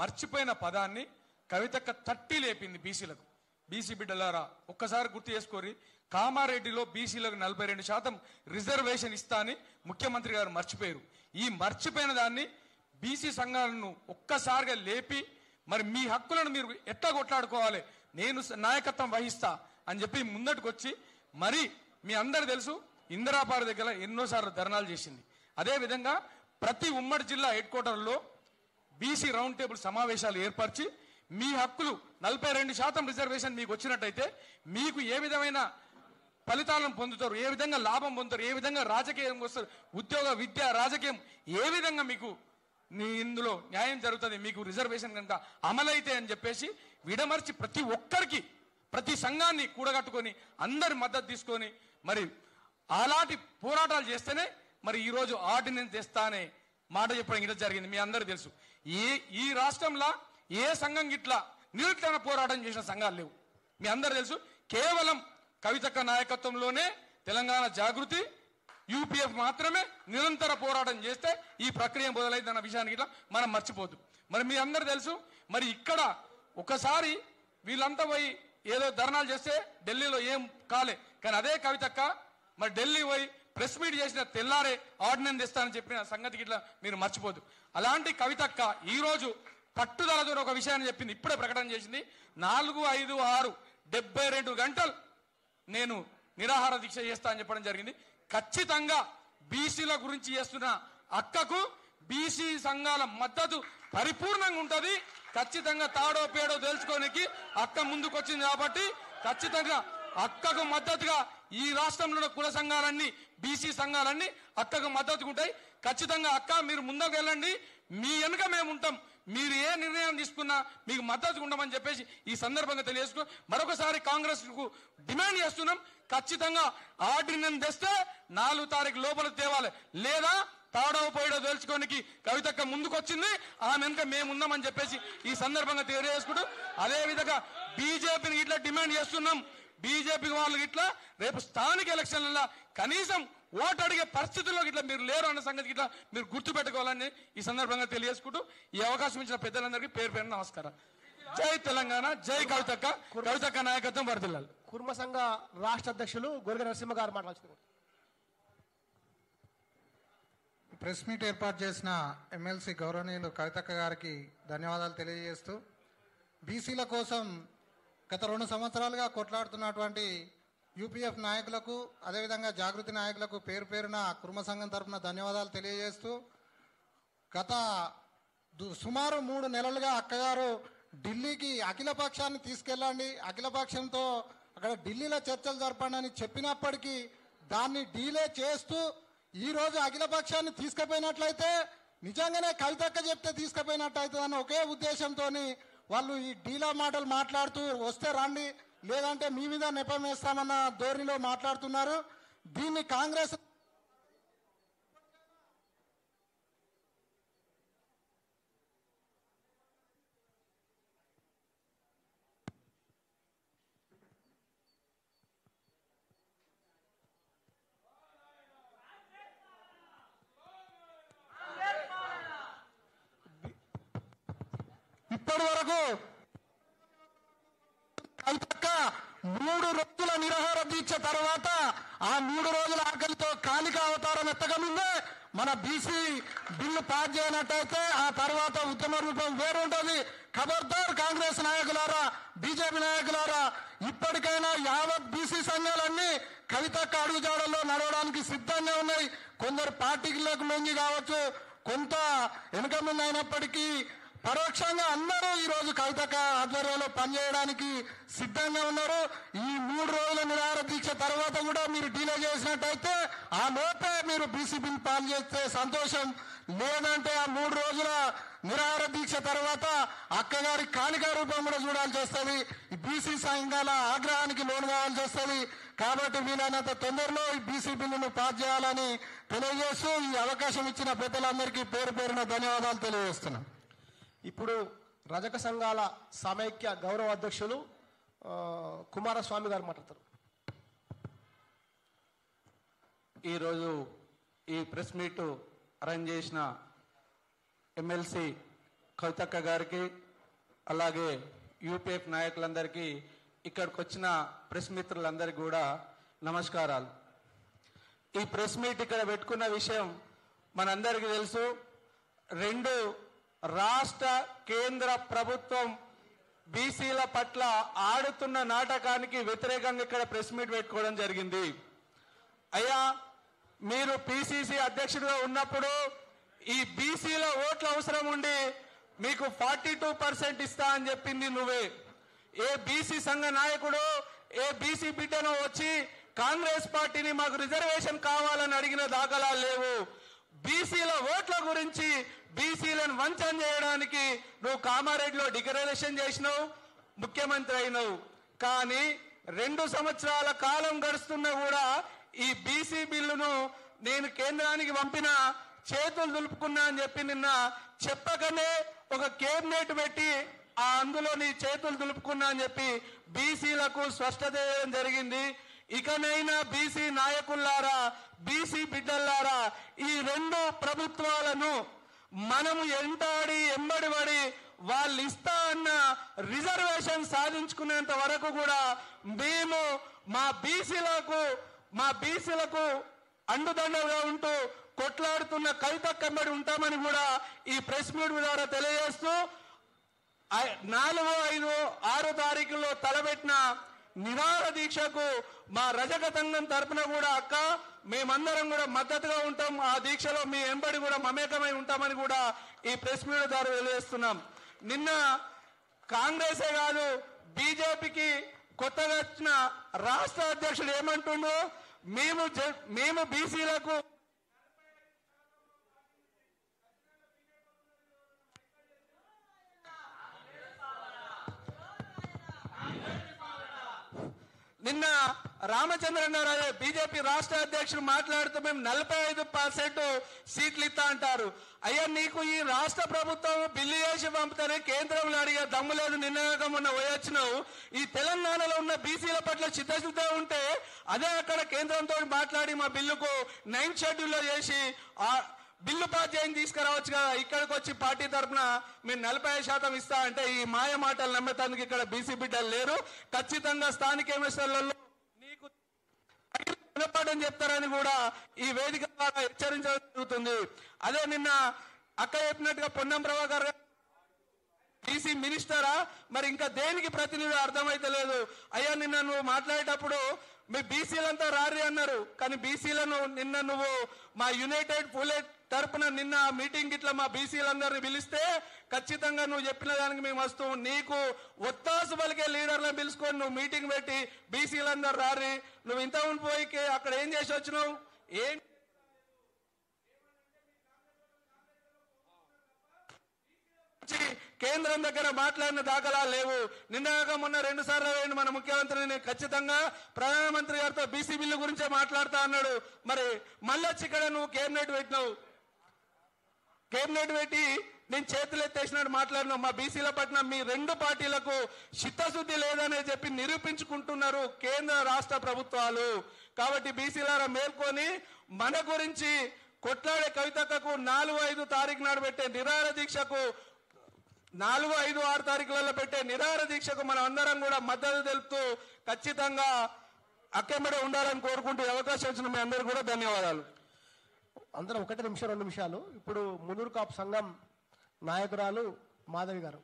మర్చిపోయిన పదాన్ని కవితక్క తట్టి లేపింది బీసీలకు. బీసీ బిడ్డలారా ఒక్కసారి గుర్తు చేసుకోరి, కామారెడ్డిలో బీసీలకు 42% రిజర్వేషన్ ఇస్తా అని ముఖ్యమంత్రి గారు మర్చిపోయారు. ఈ మర్చిపోయిన దాన్ని బీసీ సంఘాలను ఒక్కసారిగా లేపి, మరి మీ హక్కులను మీరు ఎట్లా కొట్లాడుకోవాలి, నేను నాయకత్వం వహిస్తా అని చెప్పి ముందటికి వచ్చి, మరి మీ అందరు తెలుసు ఇందిరాపార్ దగ్గర ఎన్నోసార్లు ధర్నాలు చేసింది. అదేవిధంగా ప్రతి ఉమ్మడి జిల్లా హెడ్ క్వార్టర్లో బీసీ రౌండ్ టేబుల్ సమావేశాలు ఏర్పరిచి, మీ హక్కులు 42% రిజర్వేషన్ మీకు వచ్చినట్టయితే మీకు ఏ విధమైన ఫలితాలను పొందుతారు, ఏ విధంగా లాభం పొందుతారు, ఏ విధంగా రాజకీయం వస్తారు, ఉద్యోగ విద్య రాజకీయం ఏ విధంగా మీకు ఇందులో న్యాయం జరుగుతుంది, మీకు రిజర్వేషన్ కనుక అమలైతే అని చెప్పేసి విడమర్చి ప్రతి ఒక్కరికి, ప్రతి సంఘాన్ని కూడగట్టుకొని అందరి మద్దతు తీసుకొని మరి అలాంటి పోరాటాలు చేస్తేనే మరి ఈరోజు ఆర్డినెన్స్ తెస్తానే మాట చెప్పడం ఇట్లా జరిగింది. మీ అందరూ తెలుసు, ఈ రాష్ట్రంలో ఏ సంఘం ఇట్లా నిరుద్యోగ పోరాటం చేసిన సంఘాలు లేవు. మీ అందరూ తెలుసు, కేవలం కవితక్క నాయకత్వంలోనే తెలంగాణ జాగృతి యూపీఎఫ్ మాత్రమే నిరంతర పోరాటం చేస్తే ఈ ప్రక్రియ మొదలైందన్న విషయానికి ఇట్లా మనం మర్చిపోదు. మరి మీ అందరూ తెలుసు, మరి ఇక్కడ ఒకసారి వీళ్ళంతా పోయి ఏదో ధర్నాలు చేస్తే ఢిల్లీలో ఏం కాలే, కానీ అదే కవితక్క మరి ఢిల్లీ పోయి ప్రెస్ మీట్ చేసిన తెల్లారే ఆర్డినెన్స్ తెస్తానని చెప్పిన సంగతికి ఇట్లా మీరు మర్చిపోదు. అలాంటి కవితక్క ఈ రోజు పట్టుదలతో ఒక విషయాన్ని చెప్పింది, ఇప్పుడే ప్రకటన చేసింది. 4, 5, 6 72 గంటలు నేను నిరాహార దీక్ష చేస్తా అని చెప్పడం జరిగింది. ఖచ్చితంగా బీసీల గురించి చేస్తున్న అక్కకు బీసీ సంఘాల మద్దతు పరిపూర్ణంగా ఉంటది. ఖచ్చితంగా తాడో పేడో తెలుసుకోనికి అక్క ముందుకు వచ్చింది కాబట్టి ఖచ్చితంగా అక్కకు మద్దతుగా ఈ రాష్ట్రంలో కుల సంఘాలన్నీ బీసీ సంఘాలన్నీ అక్కకు మద్దతుగా ఉంటాయి. ఖచ్చితంగా అక్క మీరు ముందుకు వెళ్ళండి, మీ వెనుక మేము ఉంటాం, మీరు ఏ నిర్ణయం తీసుకున్నా మీకు మద్దతుగా ఉండమని చెప్పేసి ఈ సందర్భంగా తెలియజేస్తూ మరొకసారి కాంగ్రెస్ కు డిమాండ్ చేస్తున్నాం, ఖచ్చితంగా ఆర్డినెన్స్ తెస్తే 4 తారీఖు లోపల తేవాలి, లేదా తాడో పోయడో తెలుసుకోనికి కవితక్క ముందుకొచ్చింది, ఆమె వెనుక మేము ఉన్నామని చెప్పేసి ఈ సందర్భంగా తెలియజేసుకుంటూ, అదే విధంగా బీజేపీని ఇట్లా డిమాండ్ చేస్తున్నాం. బీజేపీ వాళ్ళు ఇట్లా రేపు స్థానిక ఎలక్షన్లలో కనీసం ఓటు అడిగే పరిస్థితుల్లో ఇట్లా మీరు లేరు అన్న సంగతి ఇట్లా మీరు గుర్తుపెట్టుకోవాలని ఈ సందర్భంగా తెలియజేసుకుంటూ ఈ అవకాశం ఇచ్చిన పెద్దలందరికీ పేరు పేరు నమస్కారం. జై తెలంగాణ, జై కవితక్క, కవితక్క నాయకత్వం వర్ధిల్లాలి. కుర్మ సంఘ రాష్ట్ర అధ్యక్షులు గొర్గ నరసింహ గారు మాట్లాడుతున్నారు. ప్రెస్ మీట్ ఏర్పాటు చేసిన ఎమ్మెల్సీ గౌరవనీయులు కవితక్క గారికి ధన్యవాదాలు తెలియజేస్తూ, బీసీల కోసం గత 2 సంవత్సరాలుగా కొట్లాడుతున్నటువంటి యూపీఎఫ్ నాయకులకు అదేవిధంగా జాగృతి నాయకులకు పేరు పేరున కుర్మ సంఘం తరఫున ధన్యవాదాలు తెలియజేస్తూ, గత సుమారు 3 నెలలుగా అక్కగారు ఢిల్లీకి అఖిలపక్షాన్ని తీసుకెళ్ళండి, అఖిలపక్షంతో అక్కడ ఢిల్లీలో చర్చలు జరపండి అని చెప్పినప్పటికీ దాన్ని డీలే చేస్తూ ఈరోజు అఖిలపక్షాన్ని తీసుకుపోయినట్లయితే నిజంగానే కవితక్క చెప్తే తీసుకుపోయినట్టు అవుతుందన్న ఒకే ఉద్దేశంతో వాళ్ళు ఈ డీలా మాటలు మాట్లాడుతూ వస్తే రండి లేదంటే మీ మీద నెపం వేస్తామన్న ధోరణిలో మాట్లాడుతున్నారు. దీన్ని కాంగ్రెస్ ఇప్పటి వరకు కవితక్క 3 రోజుల నిరాహార దీక్ష తర్వాత ఆ 3 రోజుల ఆకలితో కాలిక అవతారం ఎత్తకముందే మన బీసీ బిల్లు పాస్ చేయనట్టయితే ఆ తర్వాత ఉద్యమ రూపం వేరుంటుంది. ఖబర్దార్ కాంగ్రెస్ నాయకులారా, బీజేపీ నాయకులారా, ఇప్పటికైనా యావత్ బీసీ సంఘాలన్నీ కవితక్క అడుగుజాడల్లో నడవడానికి సిద్ధంగా ఉన్నాయి. కొందరు పార్టీలకు లొంగి కావచ్చు, కొంత వెనుక ముందు అయినప్పటికీ పరోక్షంగా అందరూ ఈ రోజు కవితక్క ఆధ్వర్యంలో పనిచేయడానికి సిద్ధంగా ఉన్నారు. ఈ 3 రోజుల నిరాహార దీక్ష తర్వాత కూడా మీరు డీలే చేసినట్టయితే ఆ లోపే మీరు బీసీ బిల్ పాస్ చేస్తే సంతోషం, లేదంటే ఆ 3 రోజుల నిరాహార దీక్ష తర్వాత అక్కగారి కాలిక రూపం కూడా చూడాల్సి వస్తుంది. ఈ బీసీ సంఘాల ఆగ్రహానికి లోను కావాల్సి వస్తుంది. కాబట్టి వీలైనంత తొందరలో ఈ బీసీ బిల్లును పాస్ చేయాలని తెలియజేస్తూ ఈ అవకాశం ఇచ్చిన పెద్దలందరికీ పేరు పేరున ధన్యవాదాలు తెలియజేస్తున్నాం. ఇప్పుడు రజక సంఘాల సమైక్య గౌరవ అధ్యక్షులు కుమారస్వామి గారు మాట్లాడతారు. ఈరోజు ఈ ప్రెస్ మీట్ అరేంజ్ చేసిన ఎమ్మెల్సీ కవితక్క గారికి, అలాగే యూపీఎఫ్ నాయకులందరికీ, ఇక్కడికి వచ్చిన ప్రెస్ మిత్రులందరికీ కూడా నమస్కారాలు. ఈ ప్రెస్ మీట్ ఇక్కడ పెట్టుకున్న విషయం మనందరికీ తెలుసు. 2 రాష్ట్ర కేంద్ర ప్రభుత్వం బీసీల పట్ల ఆడుతున్న నాటకానికి వ్యతిరేకంగా ఇక్కడ ప్రెస్ మీట్ పెట్టుకోవడం జరిగింది. అయ్యా, మీరు పిసిసి అధ్యక్షుడిగా ఉన్నప్పుడు ఈ బీసీల ఓట్ల అవసరం ఉండి మీకు 42% ఇస్తా అని చెప్పింది నువ్వే. ఏ బీసీ సంఘ నాయకుడు, ఏ బీసీ బిడ్డను వచ్చి కాంగ్రెస్ పార్టీని మాకు రిజర్వేషన్ కావాలని అడిగిన దాఖలాలు లేవు. బీసీల ఓట్ల గురించి బీసీలను వంచన చేయడానికి నువ్వు కామారెడ్డిలో డిక్లరేషన్ చేసినావు, ముఖ్యమంత్రి అయినావు. కానీ 2 సంవత్సరాల కాలం గడుస్తున్నా కూడా ఈ బీసీ బిల్లును నేను కేంద్రానికి పంపిన, చేతులు దులుపుకున్నా అని చెప్పి నిన్న చెప్పగానే ఒక కేబినెట్ పెట్టి అందులో నీ చేతులు దులుపుకున్నా అని చెప్పి బీసీలకు స్పష్టత చేయడం జరిగింది. ఇకనైనా బీసీ నాయకులారా, బీసీ బిడ్డలారా, ఈ 2 ప్రభుత్వాలను మనము ఎంబడి పడి వాళ్ళు ఇస్తా అన్న రిజర్వేషన్ సాధించుకునేంత వరకు కూడా మేము మా బీసీలకు అండుదండగా ఉంటూ కొట్లాడుతున్న కవితక్కమ్మడి ఉంటామని కూడా ఈ ప్రెస్ మీట్ ద్వారా తెలియజేస్తూ 4, 5, 6 తారీఖుల్లో తలపెట్టిన నిరాహార దీక్షకు మా రజక సంఘం తరపున కూడా అక్క మేమందరం కూడా మద్దతుగా ఉంటాం. ఆ దీక్షలో మీ ఎంబడి కూడా మమేకమై ఉంటామని కూడా ఈ ప్రెస్ మీట్ ద్వారా తెలియజేస్తున్నాం. నిన్న కాంగ్రెసే కాదు, బీజేపీకి కొత్తగా వచ్చిన రాష్ట్ర అధ్యక్షుడు ఏమంటుండో, మేము బీసీలకు నిన్న రామచంద్రరావు బీజేపీ రాష్ట్ర అధ్యక్షుడు మాట్లాడుతూ మేము 45% సీట్లు ఇస్తా అంటారు. అయ్యా, నీకు ఈ రాష్ట్ర ప్రభుత్వం బిల్లు చేసి పంపుతానే కేంద్రంలో అడిగే దమ్ము లేదు. నిన్నగా మొన్న పోయొచ్చినావు. ఈ తెలంగాణలో ఉన్న బీసీల పట్ల చిత్తశుద్ధ ఉంటే అదే అక్కడ కేంద్రంతో మాట్లాడి మా బిల్లుకు 9th షెడ్యూల్లో చేసి బిల్లు పాస్ చేయని తీసుకురావచ్చు కదా. ఇక్కడికి వచ్చి పార్టీ తరఫున మీరు 45% ఇస్తా అంటే ఈ మాయ మాటలు నమ్మేందుకు ఇక్కడ బీసీ బిడ్డలు లేరు. ఖచ్చితంగా స్థానిక ఎమ్మెల్యేలలో నీకు వినపడని చెప్తారని కూడా ఈ వేదిక ద్వారా హెచ్చరించడం జరుగుతుంది. అదే నిన్న అక్క చెప్పినట్టుగా పొన్నం ప్రభాకర్ బీసీ మినిస్టరా మరి ఇంకా దేనికి ప్రతినిధి అర్థమైతే లేదు. అయ్యా, నిన్న నువ్వు మాట్లాడేటప్పుడు మీ బీసీలంతా రారి అన్నారు. కానీ బీసీలను నిన్న నువ్వు మా యునైటెడ్ ఫులెట్ తరపున నిన్న మీటింగ్ ఇట్లా మా బీసీలందరినీ పిలిస్తే ఖచ్చితంగా నువ్వు చెప్పిన దానికి మేము వస్తూ నీకు ఒత్తాసు పలికే లీడర్లను పిలుచుకొని నువ్వు మీటింగ్ పెట్టి బీసీలందరూ రారి. నువ్వు ఇంత ఉండిపోయి అక్కడ ఏం చేసి వచ్చినావు? ఏం కేంద్రం దగ్గర మాట్లాడిన దాఖలాలు లేవు. నిన్నగా మొన్న 2 సార్లు వేయండి మన ముఖ్యమంత్రిని ఖచ్చితంగా ప్రధానమంత్రి గారితో బీసీ బిల్లు గురించే మాట్లాడుతా అన్నాడు. మరి మళ్ళీ వచ్చి ఇక్కడ నువ్వు కేబినెట్ పెట్టినావు. కేబినెట్ పెట్టి నేను చేతులు ఎత్తేసినట్టు మాట్లాడినావు. మా బీసీల పట్ల మీ 2 పార్టీలకు చిత్తశుద్ధి లేదనే చెప్పి నిరూపించుకుంటున్నారు కేంద్ర రాష్ట్ర ప్రభుత్వాలు. కాబట్టి బీసీలారా మేల్కొని మన గురించి కొట్లాడే కవితకు 4, 5 తారీఖు నాడు పెట్టే నిరాహార దీక్షకు 4, 5, 6 తారీఖులలో పెట్టే నిరాహార దీక్షకు మనం అందరం కూడా మద్దతు తెలుపుతూ ఖచ్చితంగా అక్కడే ఉండాలని కోరుకుంటూ అవకాశం ఇచ్చిన మీ అందరూ కూడా ధన్యవాదాలు. అందరం 1 నిమిషం 2 నిమిషాలు. ఇప్పుడు మునూరు కాపు సంఘం నాయకురాలు మాధవి గారు.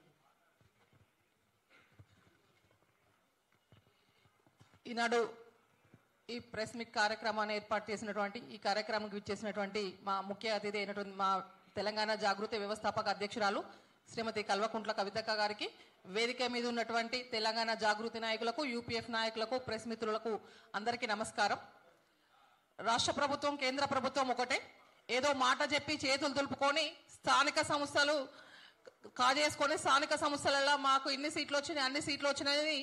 ఈనాడు ఈ ప్రెస్ మీట్ కార్యక్రమాన్ని ఏర్పాటు చేసినటువంటి ఈ కార్యక్రమానికి విచ్చేసినటువంటి మా ముఖ్య అతిథి అయినటువంటి మా తెలంగాణ జాగృతి వ్యవస్థాపక అధ్యక్షురాలు శ్రీమతి కల్వకుంట్ల కవితక్క గారికి, వేదిక మీద ఉన్నటువంటి తెలంగాణ జాగృతి నాయకులకు, యూపీఎఫ్ నాయకులకు, ప్రెస్ మిత్రులకు అందరికీ నమస్కారం. రాష్ట్ర ప్రభుత్వం కేంద్ర ప్రభుత్వం ఒకటే. ఏదో మాట చెప్పి చేతులు దులుపుకొని స్థానిక సంస్థలు కాజేసుకొని స్థానిక సంస్థలలో మాకు ఇన్ని సీట్లు వచ్చినాయి అన్ని సీట్లు వచ్చినాయని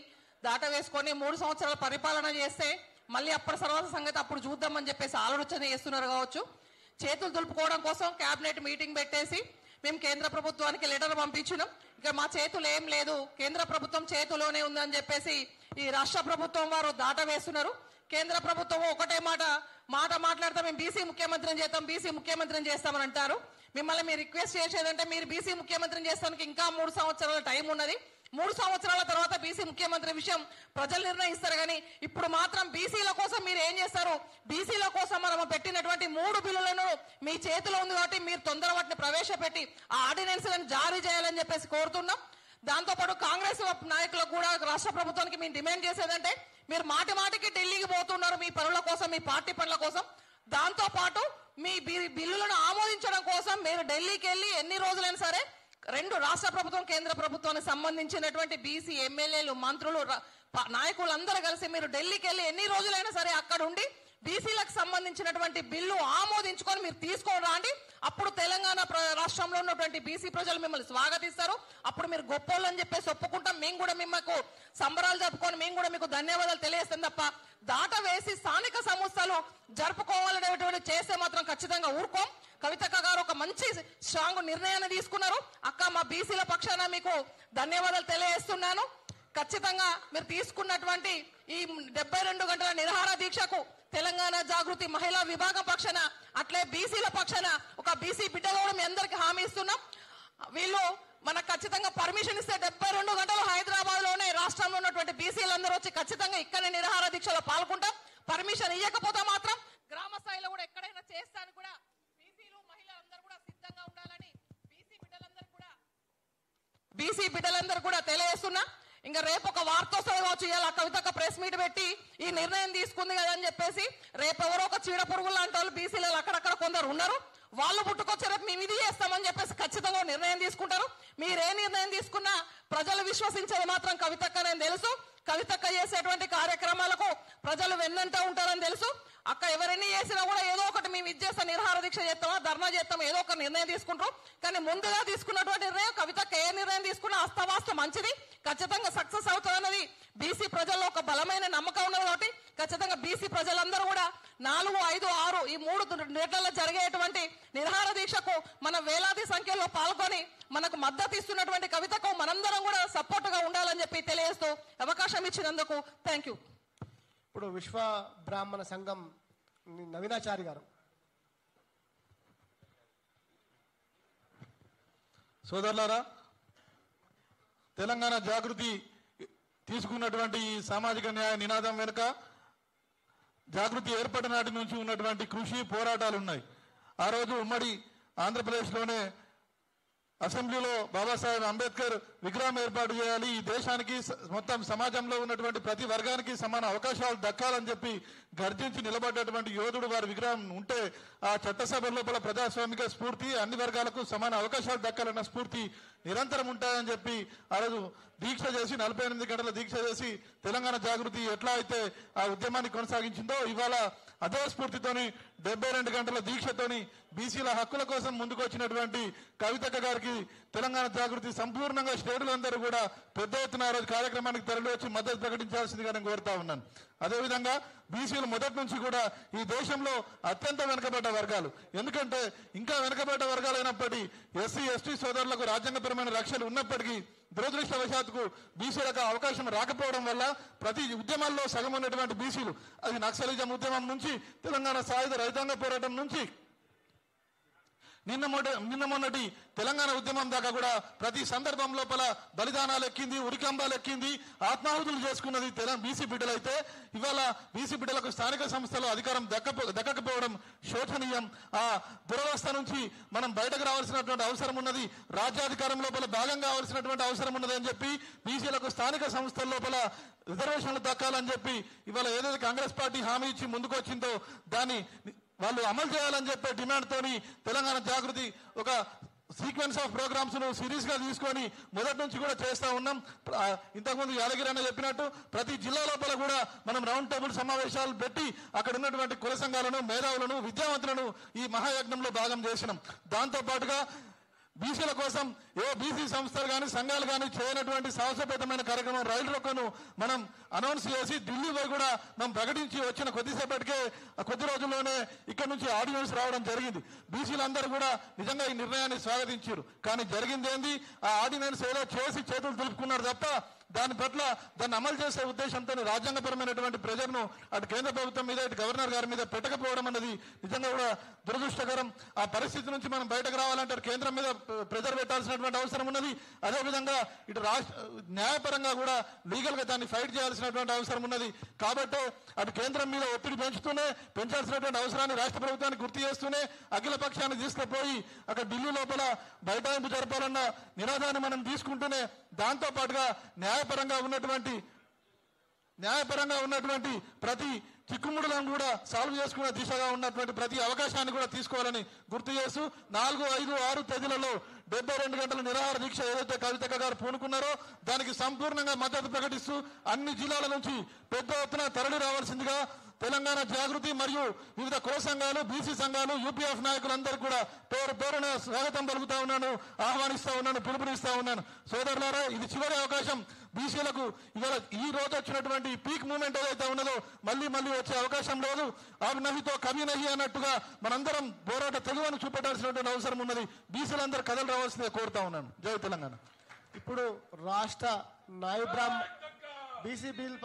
దాట వేసుకొని 3 సంవత్సరాల పరిపాలన చేస్తే మళ్ళీ అప్పటి సర్వత సంగతి అప్పుడు చూద్దామని చెప్పేసి ఆలోచన చేస్తున్నారు కావచ్చు. చేతులు దులుపుకోవడం కోసం కేబినెట్ మీటింగ్ పెట్టేసి మేము కేంద్ర ప్రభుత్వానికి లెటర్ పంపించినాం. ఇక మా చేతులు ఏం లేదు, కేంద్ర ప్రభుత్వం చేతిలోనే ఉందని చెప్పేసి ఈ రాష్ట్ర ప్రభుత్వం వారు దాట వేస్తున్నారు. కేంద్ర ప్రభుత్వం ఒకటే మాట మాట్లాడితే మేము బీసీ ముఖ్యమంత్రిని చేస్తాం, బీసీ ముఖ్యమంత్రిని చేస్తామని అంటారు. మిమ్మల్ని మీరు రిక్వెస్ట్ చేసేదంటే మీరు బీసీ ముఖ్యమంత్రిని చేస్తానికి ఇంకా 3 సంవత్సరాల టైం ఉన్నది. 3 సంవత్సరాల తర్వాత బీసీ ముఖ్యమంత్రి విషయం ప్రజలు నిర్ణయిస్తారు. కానీ ఇప్పుడు మాత్రం బీసీల కోసం మీరు ఏం చేస్తారు? బీసీల కోసం మనం పెట్టినటువంటి 3 బిల్లులను మీ చేతిలో ఉంది కాబట్టి మీరు తొందర వాటిని ప్రవేశపెట్టి ఆ ఆర్డినెన్స్లను జారీ చేయాలని చెప్పేసి కోరుతున్నాం. దాంతోపాటు కాంగ్రెస్ నాయకులకు కూడా రాష్ట్ర ప్రభుత్వానికి మేము డిమాండ్ చేసేదంటే మీరు మాటికి ఢిల్లీకి పోతున్నారు మీ పనుల కోసం, మీ పార్టీ పనుల కోసం. దాంతోపాటు మీ బిల్లులను ఆమోదించడం కోసం మీరు ఢిల్లీకి వెళ్ళి ఎన్ని రోజులైనా సరే 2 రాష్ట్ర ప్రభుత్వం కేంద్ర ప్రభుత్వానికి సంబంధించినటువంటి బీసీ ఎమ్మెల్యేలు మంత్రులు నాయకులందరూ కలిసి మీరు ఢిల్లీకి వెళ్ళి ఎన్ని రోజులైనా సరే అక్కడ ఉండి బీసీలకు సంబంధించినటువంటి బిల్లు ఆమోదించుకొని మీరు తీసుకొని రాండి. అప్పుడు తెలంగాణ రాష్ట్రంలో ఉన్నటువంటి బీసీ ప్రజలు మిమ్మల్ని స్వాగతిస్తారు. అప్పుడు మీరు గొప్పోళ్ళు అని చెప్పేసి ఒప్పుకుంటాం. మేము కూడా మిమ్మల్ని సంబరాలు జరుపుకొని మేము కూడా మీకు ధన్యవాదాలు తెలియజేస్తాం తప్ప దాట వేసి స్థానిక సంస్థలు జరుపుకోవాలనేటువంటి చేస్తే మాత్రం ఖచ్చితంగా ఊరుకోం. కవితక్క గారు ఒక మంచి స్ట్రాంగ్ నిర్ణయాన్ని తీసుకున్నారు. అక్క మా బీసీల పక్షాన మీకు ధన్యవాదాలు తెలియజేస్తున్నాను. ఖచ్చితంగా మీరు తీసుకున్నటువంటి ఈ 72 గంటల నిరాహార దీక్షకు తెలంగాణ జాగృతి మహిళా విభాగం పక్షాన అట్లే బీసీల పక్షాన ఒక బీసీ బిడ్డగా కూడా మీ అందరికి హామీ ఇస్తున్నాం. వీళ్ళు మనకు ఖచ్చితంగా పర్మిషన్ ఇస్తే 72 గంటలు హైదరాబాద్ లోనే రాష్ట్రంలో ఉన్నటువంటి బీసీలందరూ వచ్చి ఖచ్చితంగా ఇక్కడనే నిరాహార దీక్షలో పాల్గొంటాం. పర్మిషన్ ఇవ్వకపోతే మాత్రం గ్రామ స్థాయిలో కూడా ఎక్కడైనా చేస్తాను కూడా బీసీలు మహిళలందరూ కూడా సిద్ధంగా ఉండాలని బీసీ బిడ్డలందరూ కూడా తెలియజేస్తున్నా. ఇంకా రేపు ఒక వార్త వస్తుంది కావచ్చు, ఇలా కవితక్క ప్రెస్ మీట్ పెట్టి ఈ నిర్ణయం తీసుకుంది కదా అని చెప్పేసి రేపు ఎవరో ఒక చీడ పురుగులు లాంటి వాళ్ళు బీసీలలో అక్కడక్కడ కొందరు ఉన్నారు, వాళ్ళు పుట్టుకొచ్చే రేపు మేము ఇది చేస్తామని చెప్పేసి ఖచ్చితంగా నిర్ణయం తీసుకుంటారు. మీరే నిర్ణయం తీసుకున్నా ప్రజలు విశ్వసించేది మాత్రం కవితక్క నేను తెలుసు. కవితక్క చేసేటువంటి కార్యక్రమాలకు ప్రజలు వెన్నంట ఉంటారని తెలుసు. అక్క ఎవరెన్ని చేసినా కూడా ఏదో ఒకటి మేము ఇది చేస్తాం, నిరాహార దీక్ష చేస్తామా, ధర్నా చేస్తామా, ఏదో ఒక నిర్ణయం తీసుకుంటాం. కానీ ముందుగా తీసుకున్నటువంటి నిర్ణయం కవితక్క ఏ నిర్ణయం తీసుకున్నా అస్తవాస్త మంచిది, ఖచ్చితంగా సక్సెస్ అవుతుందన్నది బీసీ ప్రజల్లో ఒక బలమైన నమ్మకం ఉన్నది. కాబట్టి ఖచ్చితంగా బీసీ ప్రజలందరూ కూడా 4, 5, 6 ఈ 3 నెలల్లో జరిగేటువంటి నిరాహార దీక్షకు మన వేలాది సంఖ్యలో పాల్గొని మనకు మద్దతు ఇస్తున్నటువంటి కవితకు మనందరం కూడా సపోర్ట్ గా ఉండాలని చెప్పి తెలియజేస్తూ అవకాశం ఇచ్చినందుకు థ్యాంక్ యూ. ఇప్పుడు విశ్వ బ్రాహ్మణ సంఘం నవీనాచారి గారు. సోదరులారా, తెలంగాణ జాగృతి తీసుకున్నటువంటి ఈ సామాజిక న్యాయ నినాదం వెనుక జాగృతి ఏర్పడిన నాటి నుంచి ఉన్నటువంటి కృషి పోరాటాలు ఉన్నాయి. ఆ రోజు ఉమ్మడి ఆంధ్రప్రదేశ్లోనే అసెంబ్లీలో బాబాసాహెబ్ అంబేద్కర్ విగ్రహం ఏర్పాటు చేయాలి, ఈ దేశానికి మొత్తం సమాజంలో ఉన్నటువంటి ప్రతి వర్గానికి సమాన అవకాశాలు దక్కాలని చెప్పి గర్జించి నిలబడ్డటువంటి యోధుడు వారి విగ్రహం ఉంటే ఆ చట్టసభ లోపల ప్రజాస్వామిక స్ఫూర్తి, అన్ని వర్గాలకు సమాన అవకాశాలు దక్కాలన్న స్ఫూర్తి నిరంతరం ఉంటాయని చెప్పి ఆ రోజు దీక్ష చేసి 48 గంటల దీక్ష చేసి తెలంగాణ జాగృతి ఎట్లా అయితే ఆ ఉద్యమాన్ని కొనసాగించిందో ఇవాళ అదే స్ఫూర్తితోని 72 గంటల దీక్షతోని బీసీల హక్కుల కోసం ముందుకు వచ్చినటువంటి కవితక్క గారికి తెలంగాణ జాగృతి సంపూర్ణంగా శ్రేణులందరూ కూడా పెద్ద ఎత్తున ఆ రోజు కార్యక్రమానికి తరలి వచ్చి మద్దతు ప్రకటించాల్సిందిగా నేను కోరుతా ఉన్నాను. అదేవిధంగా బీసీలు మొదటి నుంచి కూడా ఈ దేశంలో అత్యంత వెనుకబడ్డ వర్గాలు, ఎందుకంటే ఇంకా వెనుకబడ్డ వర్గాలైనప్పటికీ ఎస్సీ ఎస్టీ సోదరులకు రాజ్యాంగపరమైన రక్షణ ఉన్నప్పటికీ దురదృష్టవశాత్తుకు బీసీలకు అవకాశం రాకపోవడం వల్ల ప్రతి ఉద్యమాల్లో సగం ఉన్నటువంటి బీసీలు, అది నక్సలిజం ఉద్యమం నుంచి తెలంగాణ సాయుధ రైతాంగ పోరాటం నుంచి నిన్న మొన్నటి తెలంగాణ ఉద్యమం దాకా కూడా ప్రతి సందర్భం లోపల బలిదానాలు ఎక్కింది, ఉరికంబాలు ఎక్కింది, ఆత్మాహుతులు చేసుకున్నది బీసీ బిడ్డలైతే ఇవాళ బీసీ బిడ్డలకు స్థానిక సంస్థలో అధికారం దక్కకపోవడం శోచనీయం. ఆ దురవస్థ నుంచి మనం బయటకు రావాల్సినటువంటి అవసరం ఉన్నది, రాజ్యాధికారం లోపల భాగం కావాల్సినటువంటి అవసరం ఉన్నది అని చెప్పి బీసీలకు స్థానిక సంస్థల లోపల రిజర్వేషన్లు దక్కాలని చెప్పి ఇవాళ ఏదైతే కాంగ్రెస్ పార్టీ హామీ ఇచ్చి ముందుకు వచ్చిందో దాన్ని వాళ్ళు అమలు చేయాలని చెప్పే డిమాండ్ తోని తెలంగాణ జాగృతి ఒక సీక్వెన్స్ ఆఫ్ ప్రోగ్రామ్స్ ను సిరీస్ గా తీసుకొని మొదటి నుంచి కూడా చేస్తా ఉన్నాం. ఇంతకుముందు యాదగిరి అన్న చెప్పినట్టు ప్రతి జిల్లా లోపల కూడా మనం రౌండ్ టేబుల్ సమావేశాలు పెట్టి అక్కడ ఉన్నటువంటి కుల సంఘాలను, మేధావులను, విద్యావంతులను ఈ మహాయజ్ఞంలో భాగం చేసినాం. దాంతో పాటుగా బీసీల కోసం ఏ బీసీ సంస్థలు కానీ సంఘాలు కానీ చేయనటువంటి సాహసోపేతమైన కార్యక్రమం రైలు రోకోను మనం అనౌన్స్ చేసి ఢిల్లీ పోయి కూడా మనం ప్రకటించి వచ్చిన కొద్దిసేపటికే కొద్ది రోజుల్లోనే ఇక్కడ నుంచి ఆర్డినెన్స్ రావడం జరిగింది. బీసీలందరూ కూడా నిజంగా ఈ నిర్ణయాన్ని స్వాగతించారు. కానీ జరిగింది ఏంది, ఆ ఆర్డినెన్స్ ఏదో చేసి చేతులు దులుపుకున్నారు తప్ప దాని పట్ల దాన్ని అమలు చేసే ఉద్దేశంతో రాజ్యాంగపరమైనటువంటి ప్రెజర్ను అటు కేంద్ర ప్రభుత్వం మీద ఇటు గవర్నర్ గారి మీద పెట్టకపోవడం అనేది నిజంగా కూడా దురదృష్టకరం. ఆ పరిస్థితి నుంచి మనం బయటకు రావాలంటే కేంద్రం మీద ప్రెజర్ పెట్టాల్సినటువంటి అవసరం ఉన్నది. అదేవిధంగా ఇటు న్యాయపరంగా కూడా లీగల్ గా దాన్ని ఫైట్ చేయాల్సినటువంటి అవసరం ఉన్నది. కాబట్టి అటు కేంద్రం మీద ఒత్తిడి పెంచాల్సినటువంటి అవసరాన్ని రాష్ట్ర ప్రభుత్వానికి గుర్తు చేస్తూనే అఖిల పక్షాన్ని తీసుకుపోయి అక్కడ ఢిల్లీ లోపల బైఠాయింపు జరపాలన్న నినాదాన్ని మనం తీసుకుంటూనే దాంతో పాటుగా న్యాయపరంగా ఉన్నటువంటి ప్రతి చిక్కుముడులను కూడా సాల్వ్ చేసుకునే దిశగా ఉన్నటువంటి ప్రతి అవకాశాన్ని కూడా తీసుకోవాలని గుర్తు చేస్తూ 4, 5, 6 తేదీలలో 72 గంటల నిరాహార దీక్ష ఏదైతే కవితక్క గారు పూనుకున్నారో దానికి సంపూర్ణంగా మద్దతు ప్రకటిస్తూ అన్ని జిల్లాల నుంచి పెద్ద ఎత్తున తరలి రావాల్సిందిగా తెలంగాణ జాగృతి మరియు వివిధ కుల సంఘాలు, బీసీ సంఘాలు, యూపీఎఫ్ నాయకులందరూ కూడా పేరు పేరున స్వాగతం పలుకుతా ఉన్నాను, ఆహ్వానిస్తా ఉన్నాను, పిలుపునిస్తా ఉన్నాను. సోదరులారా, ఇది చివరి అవకాశం బీసీలకు. ఇవాళ ఈ రోజు వచ్చినటువంటి పీక్ మూమెంట్ ఏదైతే ఉన్నదో మళ్ళీ వచ్చే అవకాశం లేదు. ఆగు నహితో కవి నహి అన్నట్టుగా మనందరం పోరాట తెలుగును చూపెట్టాల్సినటువంటి అవసరం ఉన్నది. బీసీలందరూ కథలు రావాల్సిందే కోరుతా ఉన్నాను. జై తెలంగాణ. ఇప్పుడు రాష్ట్ర నాయబ్రాహ్మ బీసీ బిల్